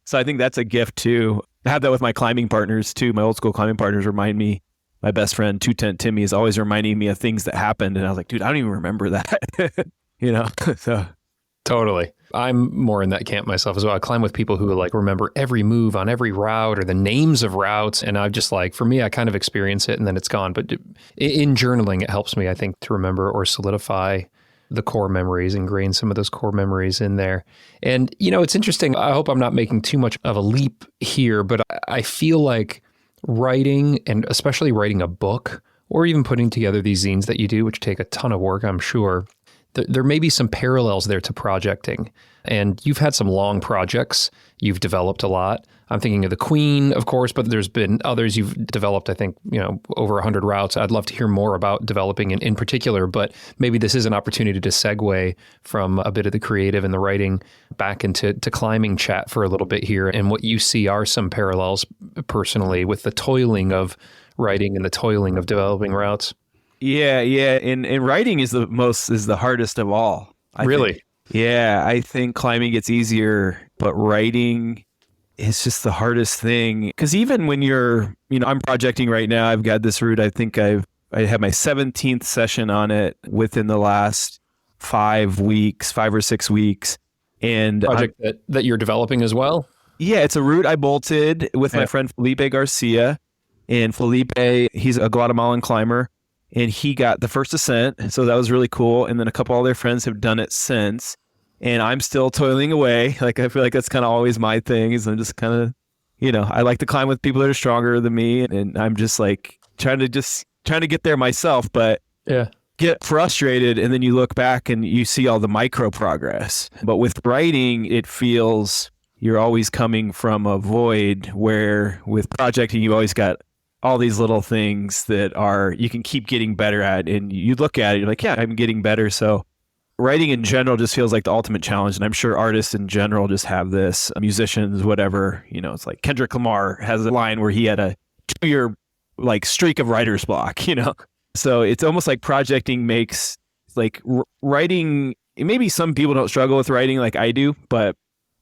So I think that's a gift too. I have that with my climbing partners too. My old school climbing partners remind me. My best friend, Two Tent Timmy, is always reminding me of things that happened. And I was like, dude, I don't even remember that, So Totally. I'm more in that camp myself as well. I climb with people who like remember every move on every route or the names of routes. And I've just like, for me, I kind of experience it and then it's gone. But in journaling, it helps me, I think, to remember or solidify the core memories, ingrain some of those core memories in there. And, it's interesting. I hope I'm not making too much of a leap here, but I feel like writing, and especially writing a book or even putting together these zines that you do, which take a ton of work, I'm sure, there may be some parallels there to projecting. And you've had some long projects. You've developed a lot. I'm thinking of the Queen, of course, but there's been others you've developed, I think, over 100 routes. I'd love to hear more about developing in particular, but maybe this is an opportunity to segue from a bit of the creative and the writing back into climbing chat for a little bit here. And what you see are some parallels personally with the toiling of writing and the toiling of developing routes. Yeah. And writing is the hardest of all. Really? Yeah, I think climbing gets easier but writing is just the hardest thing. Because even when I'm projecting right now, I've got this route. I think I had my 17th session on it within the last 5 or 6 weeks. And project that you're developing as well? Yeah, it's a route I bolted with my friend Felipe Garcia. And Felipe, he's a Guatemalan climber, and he got the first ascent. So that was really cool. And then a couple other friends have done it since. And I'm still toiling away. Like, I feel like that's kind of always my thing, is I'm just kind of, I like to climb with people that are stronger than me. And I'm just like trying to get there myself, but get frustrated. And then you look back and you see all the micro progress. But with writing, it feels you're always coming from a void, where with projecting, you always got all these little things that you can keep getting better at. And you look at it, you're like, yeah, I'm getting better. So writing in general just feels like the ultimate challenge. And I'm sure artists in general just have this, musicians, whatever, it's like Kendrick Lamar has a line where he had a 2-year streak of writer's block, So it's almost like projecting makes writing, maybe some people don't struggle with writing like I do, but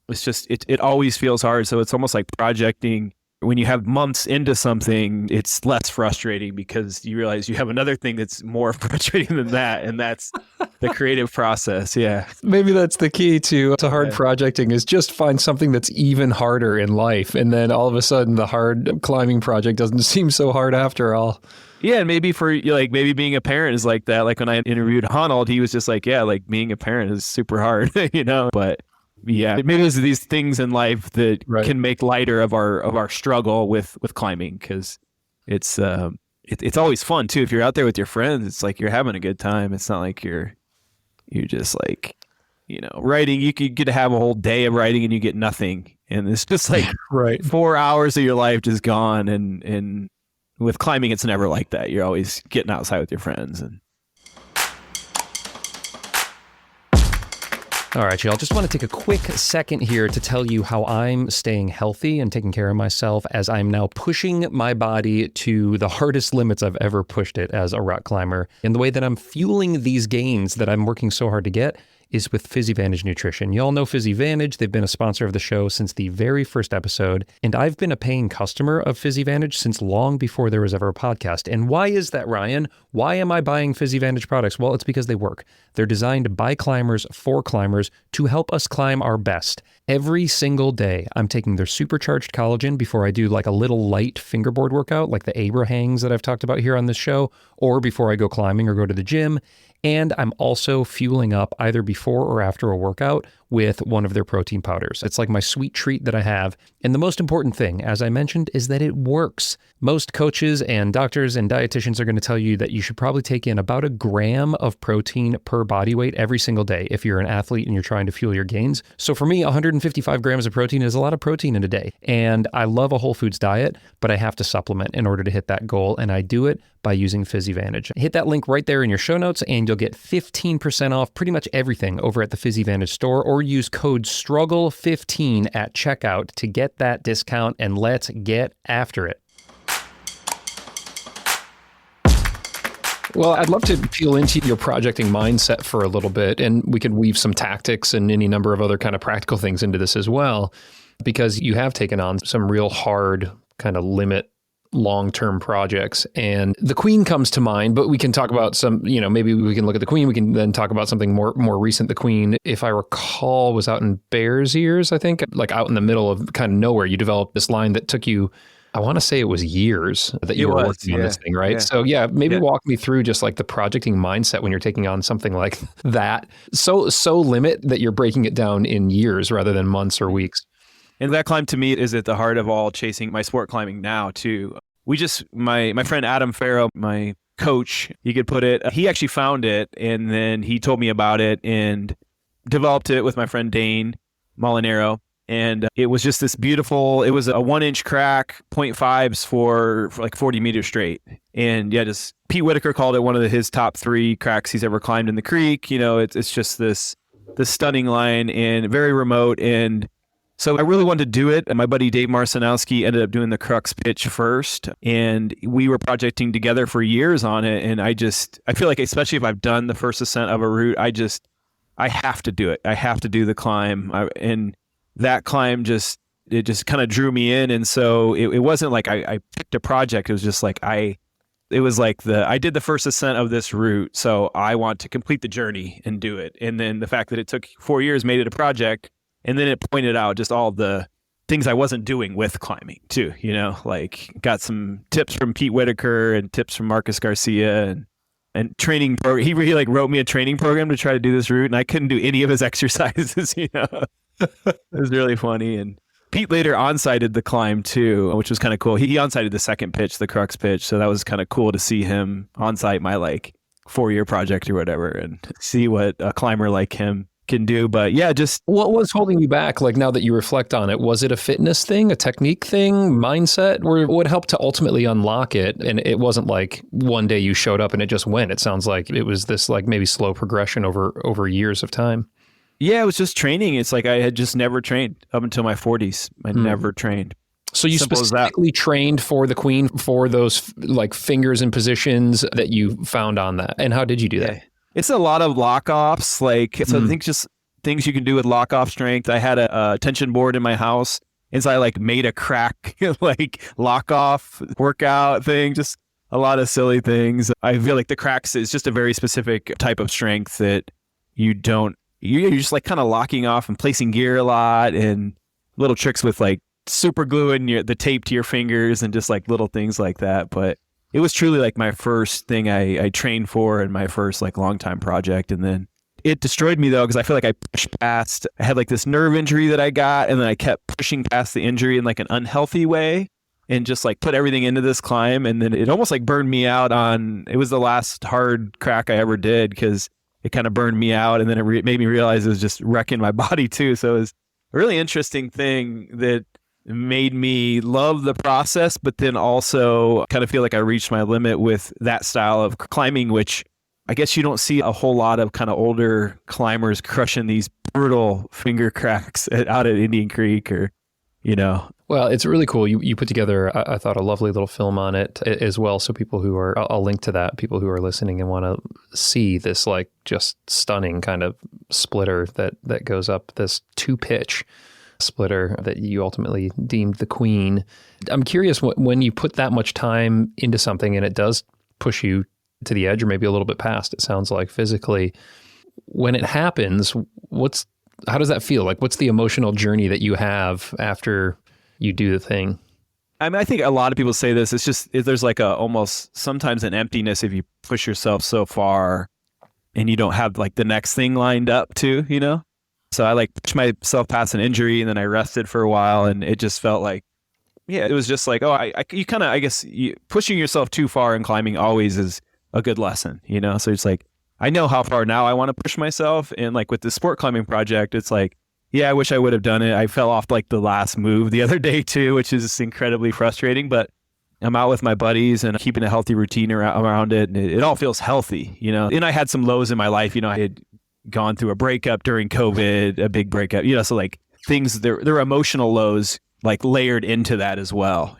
it's just, it always feels hard. So it's almost like projecting, when you have months into something, it's less frustrating because you realize you have another thing that's more frustrating than that. And that's the creative process. Yeah. Maybe that's the key to hard projecting, is just find something that's even harder in life. And then all of a sudden the hard climbing project doesn't seem so hard after all. Yeah. And maybe maybe being a parent is like that. Like when I interviewed Honnold, he was just like, yeah, like being a parent is super hard, but yeah, maybe there's these things in life that can make lighter of our struggle with climbing, because it's always fun too. If you're out there with your friends, it's like you're having a good time. It's not like you're just like, writing. You could get to have a whole day of writing and you get nothing, and it's just like 4 hours of your life just gone. And with climbing, it's never like that. You're always getting outside with your friends. And all right, y'all, just want to take a quick second here to tell you how I'm staying healthy and taking care of myself, as I'm now pushing my body to the hardest limits I've ever pushed it as a rock climber. And the way that I'm fueling these gains that I'm working so hard to get is with PhysiVantage Nutrition. You all know PhysiVantage. They've been a sponsor of the show since the very first episode, and I've been a paying customer of PhysiVantage since long before there was ever a podcast. And why is that, Ryan? Why am I buying PhysiVantage products? Well, it's because they work. They're designed by climbers for climbers to help us climb our best. Every single day, I'm taking their supercharged collagen before I do like a little light fingerboard workout, like the Abrahangs that I've talked about here on this show, or before I go climbing or go to the gym. And I'm also fueling up either before or after a workout with one of their protein powders. It's like my sweet treat that I have. And the most important thing, as I mentioned, is that it works. Most coaches and doctors and dietitians are going to tell you that you should probably take in about 1 gram of protein per body weight every single day if you're an athlete and you're trying to fuel your gains. So for me, 155 grams of protein is a lot of protein in a day. And I love a whole foods diet, but I have to supplement in order to hit that goal. And I do it by using PhysiVantage. Hit that link right there in your show notes and you'll get 15% off pretty much everything over at the PhysiVantage store, or use code STRUGGLE15 at checkout to get that discount, and let's get after it. Well, I'd love to peel into your projecting mindset for a little bit, and we could weave some tactics and any number of other kind of practical things into this as well, because you have taken on some real hard kind of limit long-term projects. And the Queen comes to mind, but we can talk about some, maybe we can look at the Queen. We can then talk about something more recent. The Queen, if I recall, was out in Bears Ears, I think, like out in the middle of kind of nowhere. You developed this line that took you, I want to say it was years that you were working on this thing, right? Yeah. So maybe walk me through just like the projecting mindset when you're taking on something like that. So limit that you're breaking it down in years rather than months or weeks. And that climb to me is at the heart of all chasing my sport climbing now too. My friend Adam Farrow, my coach, you could put it, he actually found it, and then he told me about it and developed it with my friend Dane Molinaro. And it was just this beautiful, it was a 1-inch crack, 0.5s for like 40 meters straight. And just Pete Whitaker called it one of his top 3 cracks he's ever climbed in the creek. It's just this stunning line and very remote. And so I really wanted to do it. And my buddy Dave Marcinowski ended up doing the crux pitch first. And we were projecting together for years on it. And I feel like, especially if I've done the first ascent of a route, I have to do it. I have to do the climb. And that climb it just kind of drew me in. And so it wasn't like I picked a project. It was just like I did the first ascent of this route, so I want to complete the journey and do it. And then the fact that it took 4 years made it a project, and then it pointed out just all the things I wasn't doing with climbing too, like got some tips from Pete Whitaker and tips from Marcus Garcia and training program. He really wrote me a training program to try to do this route, and I couldn't do any of his exercises, It was really funny. And Pete later on-sighted the climb too, which was kind of cool. He on-sighted the second pitch, the crux pitch. So that was kind of cool to see him on-site my 4-year project or whatever and see what a climber like him can do. But yeah, just what was holding you back? Now that you reflect on it, was it a fitness thing, a technique thing, mindset, or what helped to ultimately unlock it? And it wasn't like one day you showed up and it just went. It sounds like it was this maybe slow progression over years of time. Yeah, it was just training. It's like I had just never trained up until my 40s. I never trained. So you specifically trained for the Queen for those fingers and positions that you found on that. And how did you do that? It's a lot of lock-offs. So I think just things you can do with lock-off strength. I had a tension board in my house. And so I made a crack lock-off workout thing. Just a lot of silly things. I feel like the cracks is just a very specific type of strength that you're just kind of locking off and placing gear a lot and little tricks with super gluing the tape to your fingers and just little things like that. But it was truly my first thing I trained for and my first long time project. And then it destroyed me though, because I feel like I pushed past, I had this nerve injury that I got, and then I kept pushing past the injury in an unhealthy way and just put everything into this climb. And then it almost burned me out it was the last hard crack I ever did, because it kind of burned me out, and then it made me realize it was just wrecking my body too. So it was a really interesting thing that made me love the process, but then also kind of feel like I reached my limit with that style of climbing, which I guess you don't see a whole lot of kind of older climbers crushing these brutal finger cracks out at Indian Creek Well, it's really cool. You put together, I thought, a lovely little film on it as well. So people who are, I'll link to that, people who are listening and want to see this just stunning kind of splitter that goes up, this 2-pitch splitter that you ultimately deemed the Queen. I'm curious, when you put that much time into something and it does push you to the edge or maybe a little bit past, it sounds like physically, when it happens, how does that feel? What's the emotional journey that you have after you do the thing? I mean, I think a lot of people say this. It's just, there's almost sometimes an emptiness if you push yourself so far and you don't have the next thing lined up too, So I pushed myself past an injury, and then I rested for a while, and it just felt it was just pushing yourself too far in climbing always is a good lesson, So it's I know how far now I want to push myself. And with the sport climbing project, it's yeah, I wish I would have done it. I fell off the last move the other day too, which is incredibly frustrating, but I'm out with my buddies and keeping a healthy routine around it. And it all feels healthy, And I had some lows in my life, I had gone through a breakup during COVID, a big breakup, so things, there are emotional lows layered into that as well,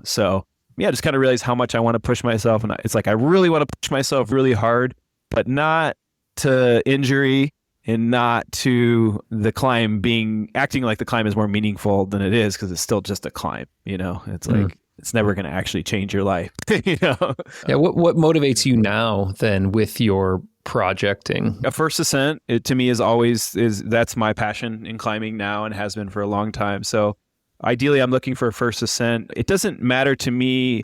So yeah, just kind of realized how much I want to push myself. And it's I really want to push myself really hard, but not to injury and not to the climb acting like the climb is more meaningful than it is, because it's still just a climb, It's it's never going to actually change your life, Yeah, what motivates you now then with your projecting? A first ascent, to me that's my passion in climbing now and has been for a long time. So ideally I'm looking for a first ascent. It doesn't matter to me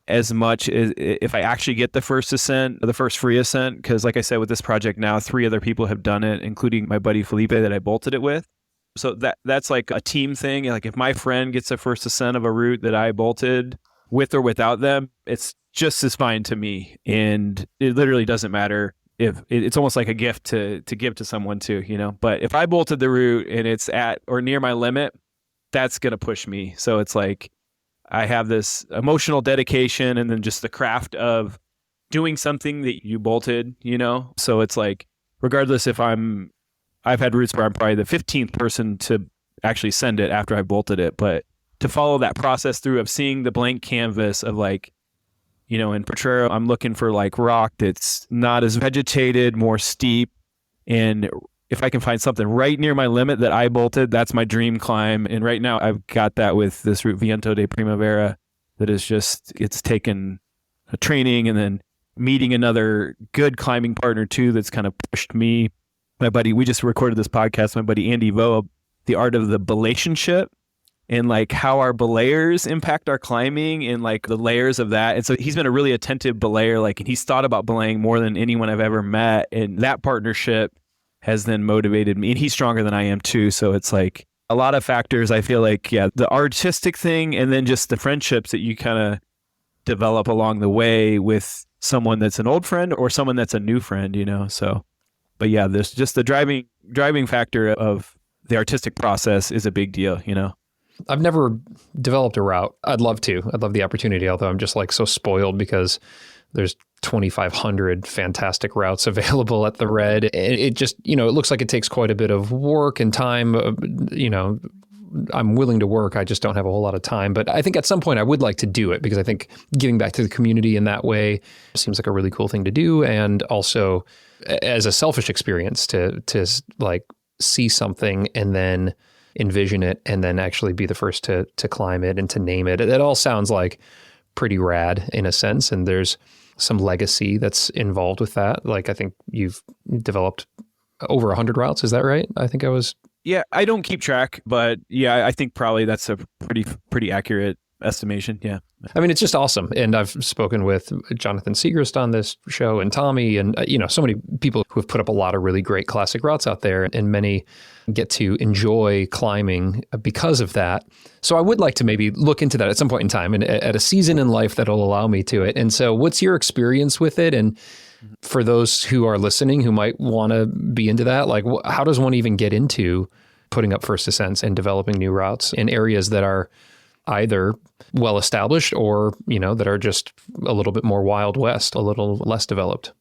as much as if I actually get the first ascent, the first free ascent, because like I said, with this project now, 3 other people have done it, including my buddy Felipe that I bolted it with. So that's a team thing. If my friend gets a first ascent of a route that I bolted with or without them, it's just as fine to me. And it literally doesn't matter if it's almost like a gift to give to someone too, But if I bolted the route and it's at or near my limit, that's going to push me. So it's I have this emotional dedication and then just the craft of doing something that you bolted, So it's regardless if I've had routes where I'm probably the 15th person to actually send it after I bolted it, but to follow that process through of seeing the blank canvas of in Potrero, I'm looking for rock that's not as vegetated, more steep, and if I can find something right near my limit that I bolted, that's my dream climb. And right now I've got that with this route Viento de Primavera that is just, it's taken a training and then meeting another good climbing partner too that's kind of pushed me. My buddy, we just recorded this podcast, my buddy Andy Voa, The Art of the Relationship, and like how our belayers impact our climbing and like the layers of that. And so he's been a really attentive belayer, like, and he's thought about belaying more than anyone I've ever met. And that partnership has then motivated me, and he's stronger than I am too. So it's like a lot of factors. I feel like, yeah, the artistic thing, and then just the friendships that you kind of develop along the way with someone that's an old friend or someone that's a new friend, you know? So, but yeah, there's just the driving factor of the artistic process is a big deal, you know? I've never developed a route. I'd love to. I'd love the opportunity, although I'm just like so spoiled because there's 2,500 fantastic routes available at the Red. It just, you know, it looks like it takes quite a bit of work and time. You know, I'm willing to work. I just don't have a whole lot of time. But I think at some point I would like to do it because I think giving back to the community in that way seems like a really cool thing to do. And also as a selfish experience to like see something and then envision it and then actually be the first to climb it and to name it. It all sounds like pretty rad in a sense. And there's some legacy that's involved with that. Like I think you've developed over 100 routes. Is that right? I think I was. Yeah, I don't keep track, but yeah, I think probably that's a pretty accurate estimation. Yeah. I mean, it's just awesome. And I've spoken with Jonathan Segrist on this show and Tommy and, you know, so many people who have put up a lot of really great classic routes out there, and many get to enjoy climbing because of that. So I would like to maybe look into that at some point in time and at a season in life that'll allow me to it. And so what's your experience with it? And for those who are listening who might want to be into that, like how does one even get into putting up first ascents and developing new routes in areas that are either well established or, you know, that are just a little bit more Wild West, a little less developed?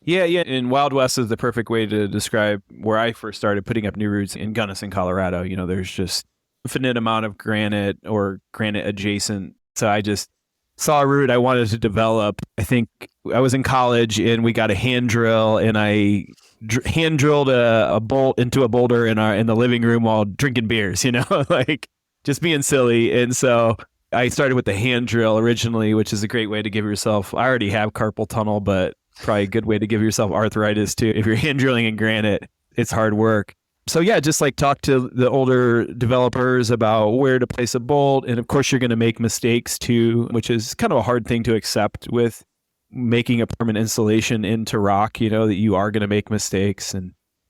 Yeah. And Wild West is the perfect way to describe where I first started putting up new routes in Gunnison, Colorado. You know, there's just infinite amount of granite or granite adjacent. So I just saw a route I wanted to develop. I think I was in college and we got a hand drill, and I hand drilled a bolt into a boulder in the living room while drinking beers, you know, like just being silly. And so I started with the hand drill originally, which is a great way to give yourself, I already have carpal tunnel, but probably a good way to give yourself arthritis too. If you're hand drilling in granite, it's hard work. So yeah, just like talk to the older developers about where to place a bolt. And of course you're going to make mistakes too, which is kind of a hard thing to accept with making a permanent installation into rock, you know, that you are going to make mistakes.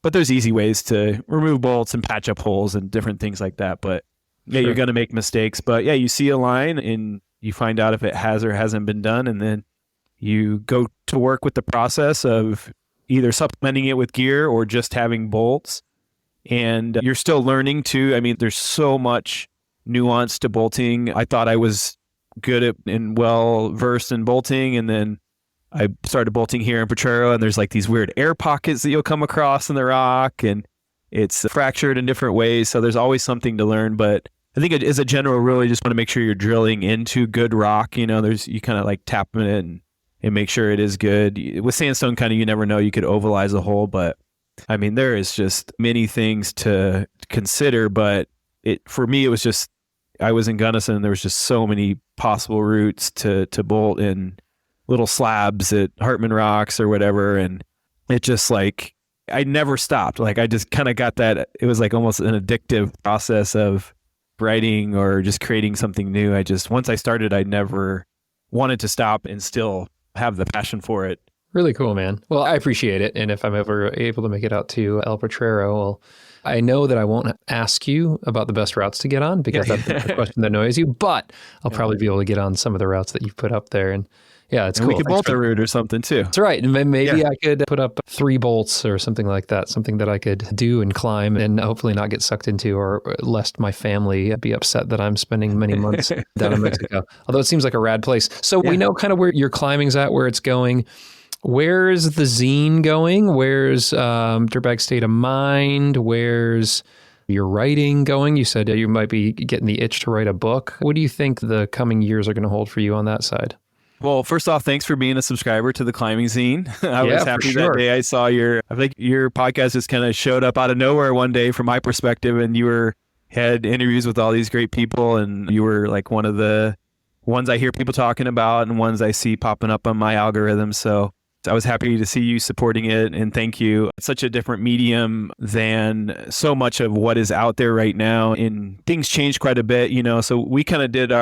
But there's easy ways to remove bolts and patch up holes and different things like that. But yeah, You're going to make mistakes. But yeah, you see a line and you find out if it has or hasn't been done. And then you go to work with the process of either supplementing it with gear or just having bolts. And you're still learning too. I mean, there's so much nuance to bolting. I thought I was good at and well versed in bolting, and then I started bolting here in Potrero, and there's like these weird air pockets that you'll come across in the rock, and it's fractured in different ways. So there's always something to learn. But I think as a general rule, you just want to make sure you're drilling into good rock. You know, you kind of like tapping it and make sure it is good. With sandstone, kind of, you never know. You could ovalize a hole, but I mean, there is just many things to consider. But for me, it was just, I was in Gunnison, and there was just so many possible routes to bolt in little slabs at Hartman Rocks or whatever. And it just like, I never stopped. Like I just kind of got that. It was like almost an addictive process of writing or just creating something new. Once I started, I never wanted to stop and still have the passion for it. Really cool, man. Well, I appreciate it. And if I'm ever able to make it out to El Potrero, well, I know that I won't ask you about the best routes to get on because that's the question that annoys you, but I'll probably be able to get on some of the routes that you've put up there. And yeah, it's cool. We could bolt a route or something too. That's right. And maybe I could put up 3 bolts or something like that, something that I could do and climb and hopefully not get sucked into, or lest my family be upset that I'm spending many months down in Mexico. Although it seems like a rad place. So we know kind of where your climbing's at, where it's going. Where's the zine going? Where's Dirtbag State of Mind? Where's your writing going? You said you might be getting the itch to write a book. What do you think the coming years are going to hold for you on that side? Well, first off, thanks for being a subscriber to the Climbing Zine. I was Yeah, for happy sure. that day I saw I think your podcast just kind of showed up out of nowhere one day from my perspective, and had interviews with all these great people, and you were like one of the ones I hear people talking about and ones I see popping up on my algorithm. So I was happy to see you supporting it, and thank you. It's such a different medium than so much of what is out there right now, and things changed quite a bit, so we kind of did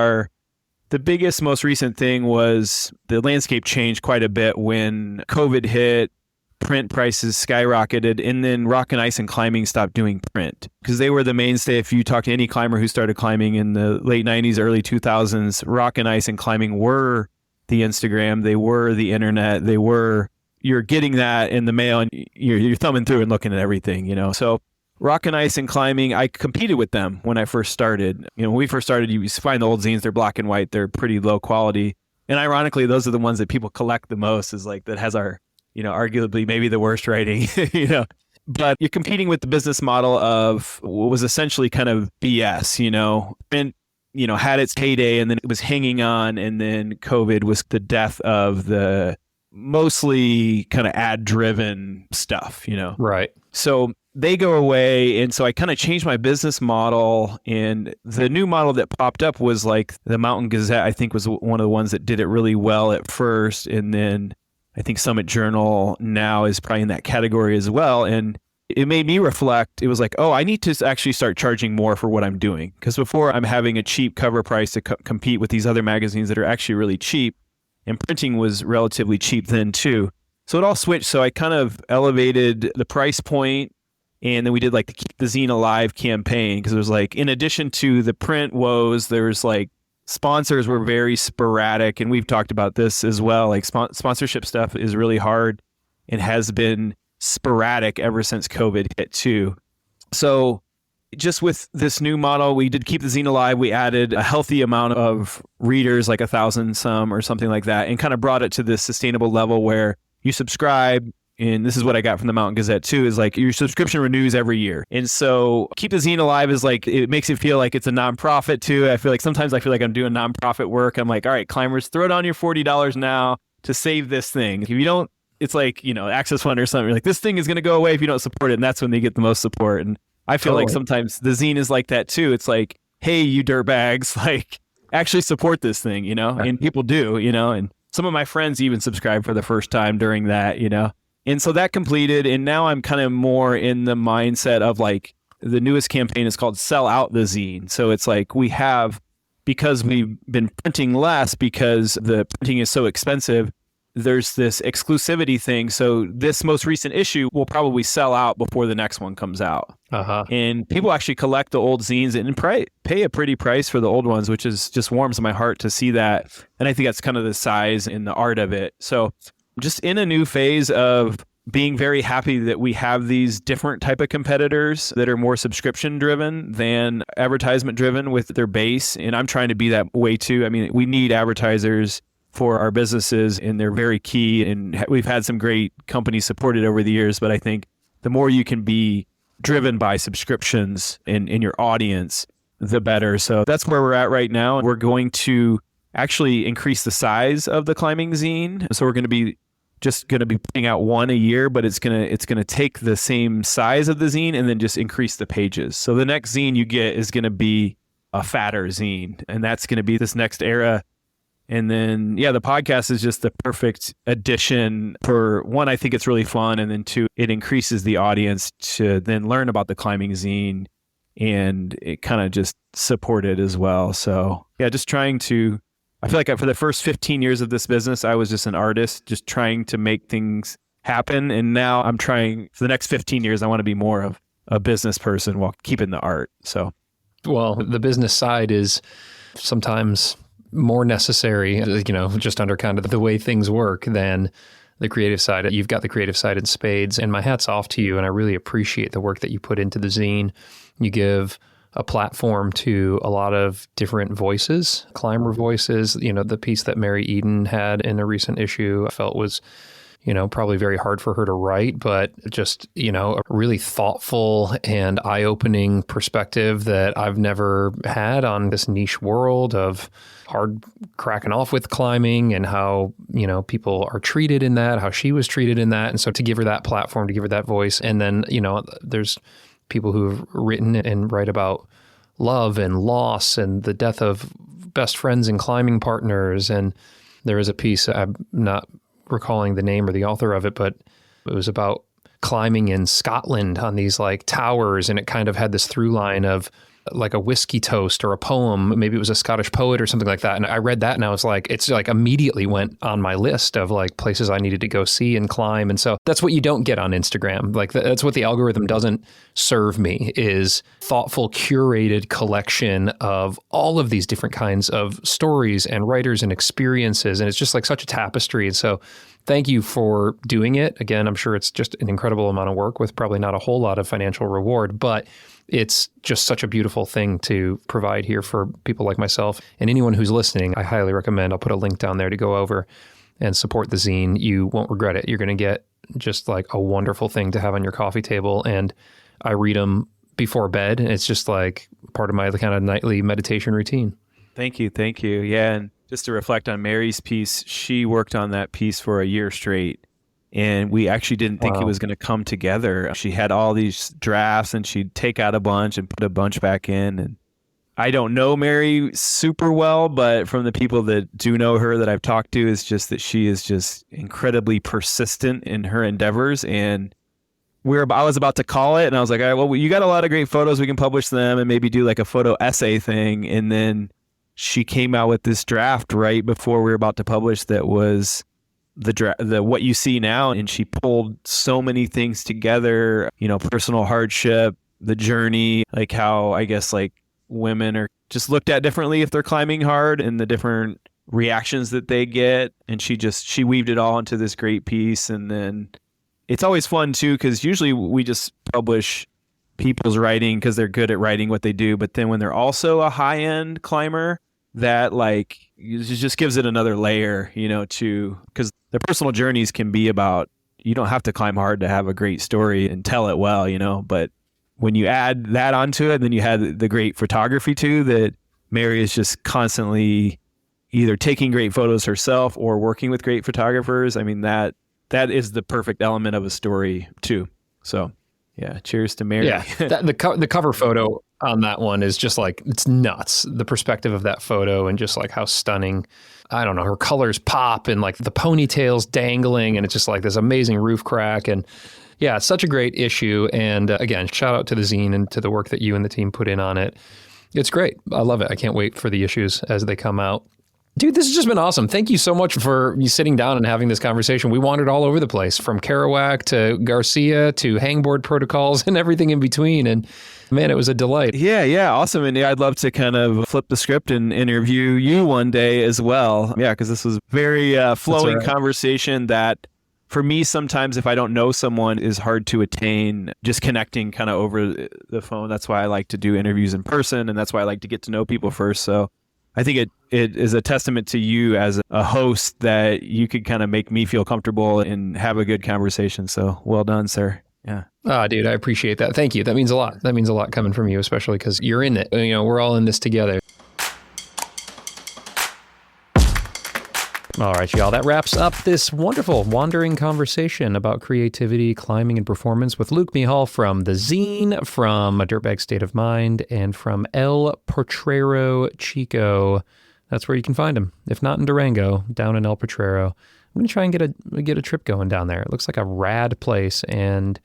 the biggest, most recent thing was the landscape changed quite a bit when COVID hit, print prices skyrocketed, and then rock and ice and climbing stopped doing print because they were the mainstay. If you talk to any climber who started climbing in the late 90s, early 2000s, rock and ice and climbing were the Instagram, they were the internet, you're getting that in the mail and you're thumbing through and looking at everything, So rock and ice and climbing, I competed with them when I first started. When we first started, you find the old zines, they're black and white, they're pretty low quality. And ironically, those are the ones that people collect the most, is like that has our, arguably maybe the worst writing, But you're competing with the business model of what was essentially kind of BS, and had its heyday and then it was hanging on, and then COVID was the death of the mostly kind of ad driven stuff, Right. So they go away. And so I kind of changed my business model, and the new model that popped up was like the Mountain Gazette, I think was one of the ones that did it really well at first. And then I think Summit Journal now is probably in that category as well. And it made me reflect. It was like, oh, I need to actually start charging more for what I'm doing. Because before I'm having a cheap cover price to compete with these other magazines that are actually really cheap. And printing was relatively cheap then too. So it all switched. So I kind of elevated the price point. And then we did like the Keep the Zine Alive campaign, because it was like, in addition to the print woes, there was like sponsors were very sporadic. And we've talked about this as well. Like sponsorship stuff is really hard and has been sporadic ever since COVID hit too. So just with this new model, we did Keep the Zine Alive. We added a healthy amount of readers, like 1,000 some or something like that, and kind of brought it to this sustainable level where you subscribe. And this is what I got from the Mountain Gazette too, is like your subscription renews every year. And so Keep the Zine Alive is like, it makes you feel like it's a nonprofit too. Sometimes I feel like I'm doing nonprofit work. I'm like, all right, climbers, throw down your $40 now to save this thing. If you don't, it's like, Access Fund or something. You're like, this thing is going to go away if you don't support it. And that's when they get the most support. And I feel like sometimes the zine is like that too. It's like, hey, you dirtbags, like actually support this thing, and people do, and some of my friends even subscribed for the first time during that, And so that completed, and now I'm kind of more in the mindset of like, the newest campaign is called Sell Out the Zine. So it's like because we've been printing less because the printing is so expensive, there's this exclusivity thing. So this most recent issue will probably sell out before the next one comes out. Uh-huh. And people actually collect the old zines and pay a pretty price for the old ones, which is just warms my heart to see that. And I think that's kind of the size and the art of it. So just in a new phase of being very happy that we have these different type of competitors that are more subscription driven than advertisement driven with their base. And I'm trying to be that way too. I mean, we need advertisers for our businesses, and they're very key. And we've had some great companies supported over the years, but I think the more you can be driven by subscriptions in your audience, the better. So that's where we're at right now. We're going to actually increase the size of the Climbing Zine. So we're going to be putting out one a year, but it's gonna take the same size of the zine and then just increase the pages. So the next zine you get is going to be a fatter zine, and that's going to be this next era. And then, the podcast is just the perfect addition. For one, I think it's really fun. And then two, it increases the audience to then learn about the Climbing Zine, and it kind of just support it as well. So just trying to, I feel like for the first 15 years of this business, I was just an artist, just trying to make things happen. And now I'm trying, for the next 15 years, I want to be more of a business person while keeping the art. So, well, the business side is sometimes more necessary, just under kind of the way things work than the creative side. You've got the creative side in spades, and my hat's off to you. And I really appreciate the work that you put into the zine. You give a platform to a lot of different voices, climber voices. The piece that Mary Eden had in a recent issue I felt was probably very hard for her to write, but just, a really thoughtful and eye-opening perspective that I've never had on this niche world of hard cracking off with climbing and how, people are treated in that, how she was treated in that. And so to give her that platform, to give her that voice. And then, there's people who have written and write about love and loss and the death of best friends and climbing partners. And there is a piece, I'm not recalling the name or the author of it, but it was about climbing in Scotland on these like towers. And it kind of had this through line of like a whiskey toast or a poem. Maybe it was a Scottish poet or something like that. And I read that and I was like, it's like immediately went on my list of like places I needed to go see and climb. And so that's what you don't get on Instagram. Like that's what the algorithm doesn't serve me, is thoughtful, curated collection of all of these different kinds of stories and writers and experiences. And it's just like such a tapestry. And so thank you for doing it. Again, I'm sure it's just an incredible amount of work with probably not a whole lot of financial reward, but it's just such a beautiful thing to provide here for people like myself and anyone who's listening. I highly recommend. I'll put a link down there to go over and support the zine. You won't regret it. You're going to get just like a wonderful thing to have on your coffee table. And I read them before bed. And it's just like part of my kind of nightly meditation routine. Thank you. Thank you. Yeah. And just to reflect on Mary's piece, she worked on that piece for a year straight. And we actually didn't think it was going to come together. She had all these drafts and she'd take out a bunch and put a bunch back in. And I don't know Mary super well, but from the people that do know her that I've talked to, is just that she is just incredibly persistent in her endeavors. And I was about to call it and I was like, all right, well, you got a lot of great photos. We can publish them and maybe do like a photo essay thing. And then she came out with this draft right before we were about to publish that was the what you see now. And she pulled so many things together, personal hardship, the journey, like how I guess like women are just looked at differently if they're climbing hard and the different reactions that they get. And she weaved it all into this great piece. And then it's always fun too, because usually we just publish people's writing because they're good at writing what they do. But then when they're also a high-end climber, that like it just gives it another layer, because the personal journeys can be about, you don't have to climb hard to have a great story and tell it well, but when you add that onto it, then you had the great photography too, that Mary is just constantly either taking great photos herself or working with great photographers. I mean, that is the perfect element of a story too. So yeah, cheers to Mary. Yeah, the cover photo on that one is just like, it's nuts. The perspective of that photo and just like how stunning, I don't know, her colors pop and like the ponytails dangling and it's just like this amazing roof crack. And yeah, it's such a great issue. And again, shout out to the zine and to the work that you and the team put in on it. It's great. I love it. I can't wait for the issues as they come out. Dude, this has just been awesome. Thank you so much for you sitting down and having this conversation. We wandered all over the place, from Kerouac to Garcia to hangboard protocols and everything in between. And man, it was a delight. Yeah. Awesome. And I'd love to kind of flip the script and interview you one day as well. Yeah, because this was very flowing conversation that for me, sometimes if I don't know someone, is hard to attain just connecting kind of over the phone. That's why I like to do interviews in person. And that's why I like to get to know people first. So I think it is a testament to you as a host that you could kind of make me feel comfortable and have a good conversation. So well done, sir. Yeah. Ah, dude, I appreciate that. Thank you. That means a lot. That means a lot coming from you, especially because you're in it. We're all in this together. All right, y'all, that wraps up this wonderful wandering conversation about creativity, climbing, and performance with Luke Mehall from the zine, from A Dirtbag State of Mind, and from El Potrero Chico. That's where you can find him. If not in Durango, down in El Potrero. I'm going to try and get a trip going down there. It looks like a rad place, and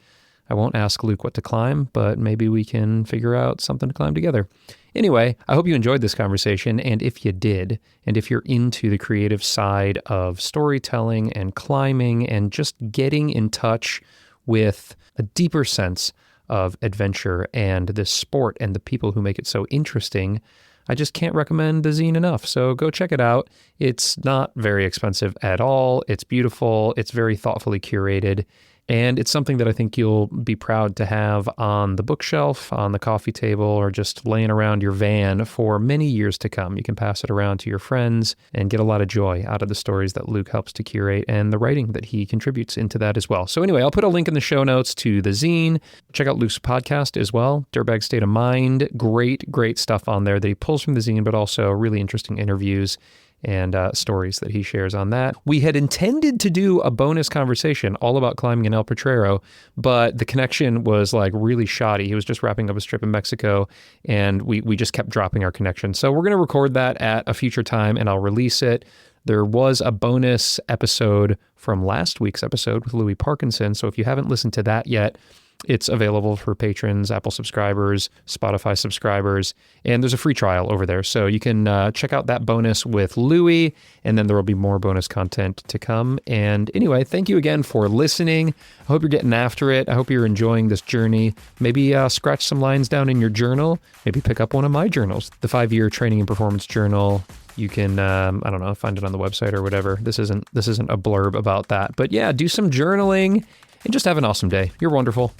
I won't ask Luke what to climb, but maybe we can figure out something to climb together. Anyway, I hope you enjoyed this conversation, and if you did, and if you're into the creative side of storytelling and climbing and just getting in touch with a deeper sense of adventure and this sport and the people who make it so interesting, I just can't recommend the zine enough. So go check it out. It's not very expensive at all. It's beautiful. It's very thoughtfully curated. And it's something that I think you'll be proud to have on the bookshelf, on the coffee table, or just laying around your van for many years to come. You can pass it around to your friends and get a lot of joy out of the stories that Luke helps to curate and the writing that he contributes into that as well. So anyway, I'll put a link in the show notes to the zine. Check out Luke's podcast as well, Dirtbag State of Mind. Great stuff on there that he pulls from the zine, but also really interesting interviews and stories that he shares on that. We had intended to do a bonus conversation all about climbing in El Potrero, but the connection was like really shoddy. He was just wrapping up his trip in Mexico, and we just kept dropping our connection. So we're going to record that at a future time, and I'll release it. There was a bonus episode from last week's episode with Louis Parkinson, so if you haven't listened to that yet, it's available for patrons, Apple subscribers, Spotify subscribers, and there's a free trial over there. So you can check out that bonus with Louis, and then there will be more bonus content to come. And anyway, thank you again for listening. I hope you're getting after it. I hope you're enjoying this journey. Maybe scratch some lines down in your journal. Maybe pick up one of my journals, the 5-year training and performance journal. You can, I don't know, find it on the website or whatever. This isn't a blurb about that. But yeah, do some journaling and just have an awesome day. You're wonderful.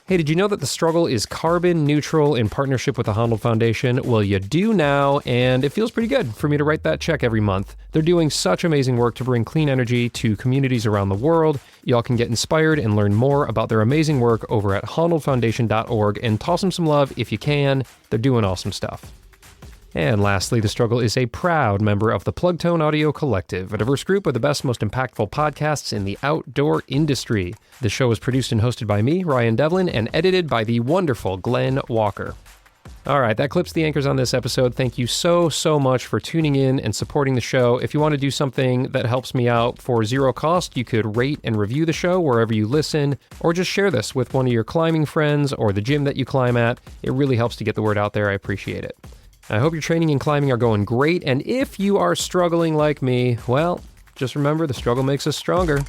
Hey, did you know that the struggle is carbon neutral in partnership with the Honnold Foundation? Well, you do now, and it feels pretty good for me to write that check every month. They're doing such amazing work to bring clean energy to communities around the world. Y'all can get inspired and learn more about their amazing work over at honnoldfoundation.org, and toss them some love if you can. They're doing awesome stuff. And lastly, The Struggle is a proud member of the Plugtone Audio Collective, a diverse group of the best, most impactful podcasts in the outdoor industry. The show is produced and hosted by me, Ryan Devlin, and edited by the wonderful Glenn Walker. All right, that clips the anchors on this episode. Thank you so much for tuning in and supporting the show. If you want to do something that helps me out for zero cost, you could rate and review the show wherever you listen, or just share this with one of your climbing friends or the gym that you climb at. It really helps to get the word out there. I appreciate it. I hope your training and climbing are going great, and if you are struggling like me, well, just remember the struggle makes us stronger.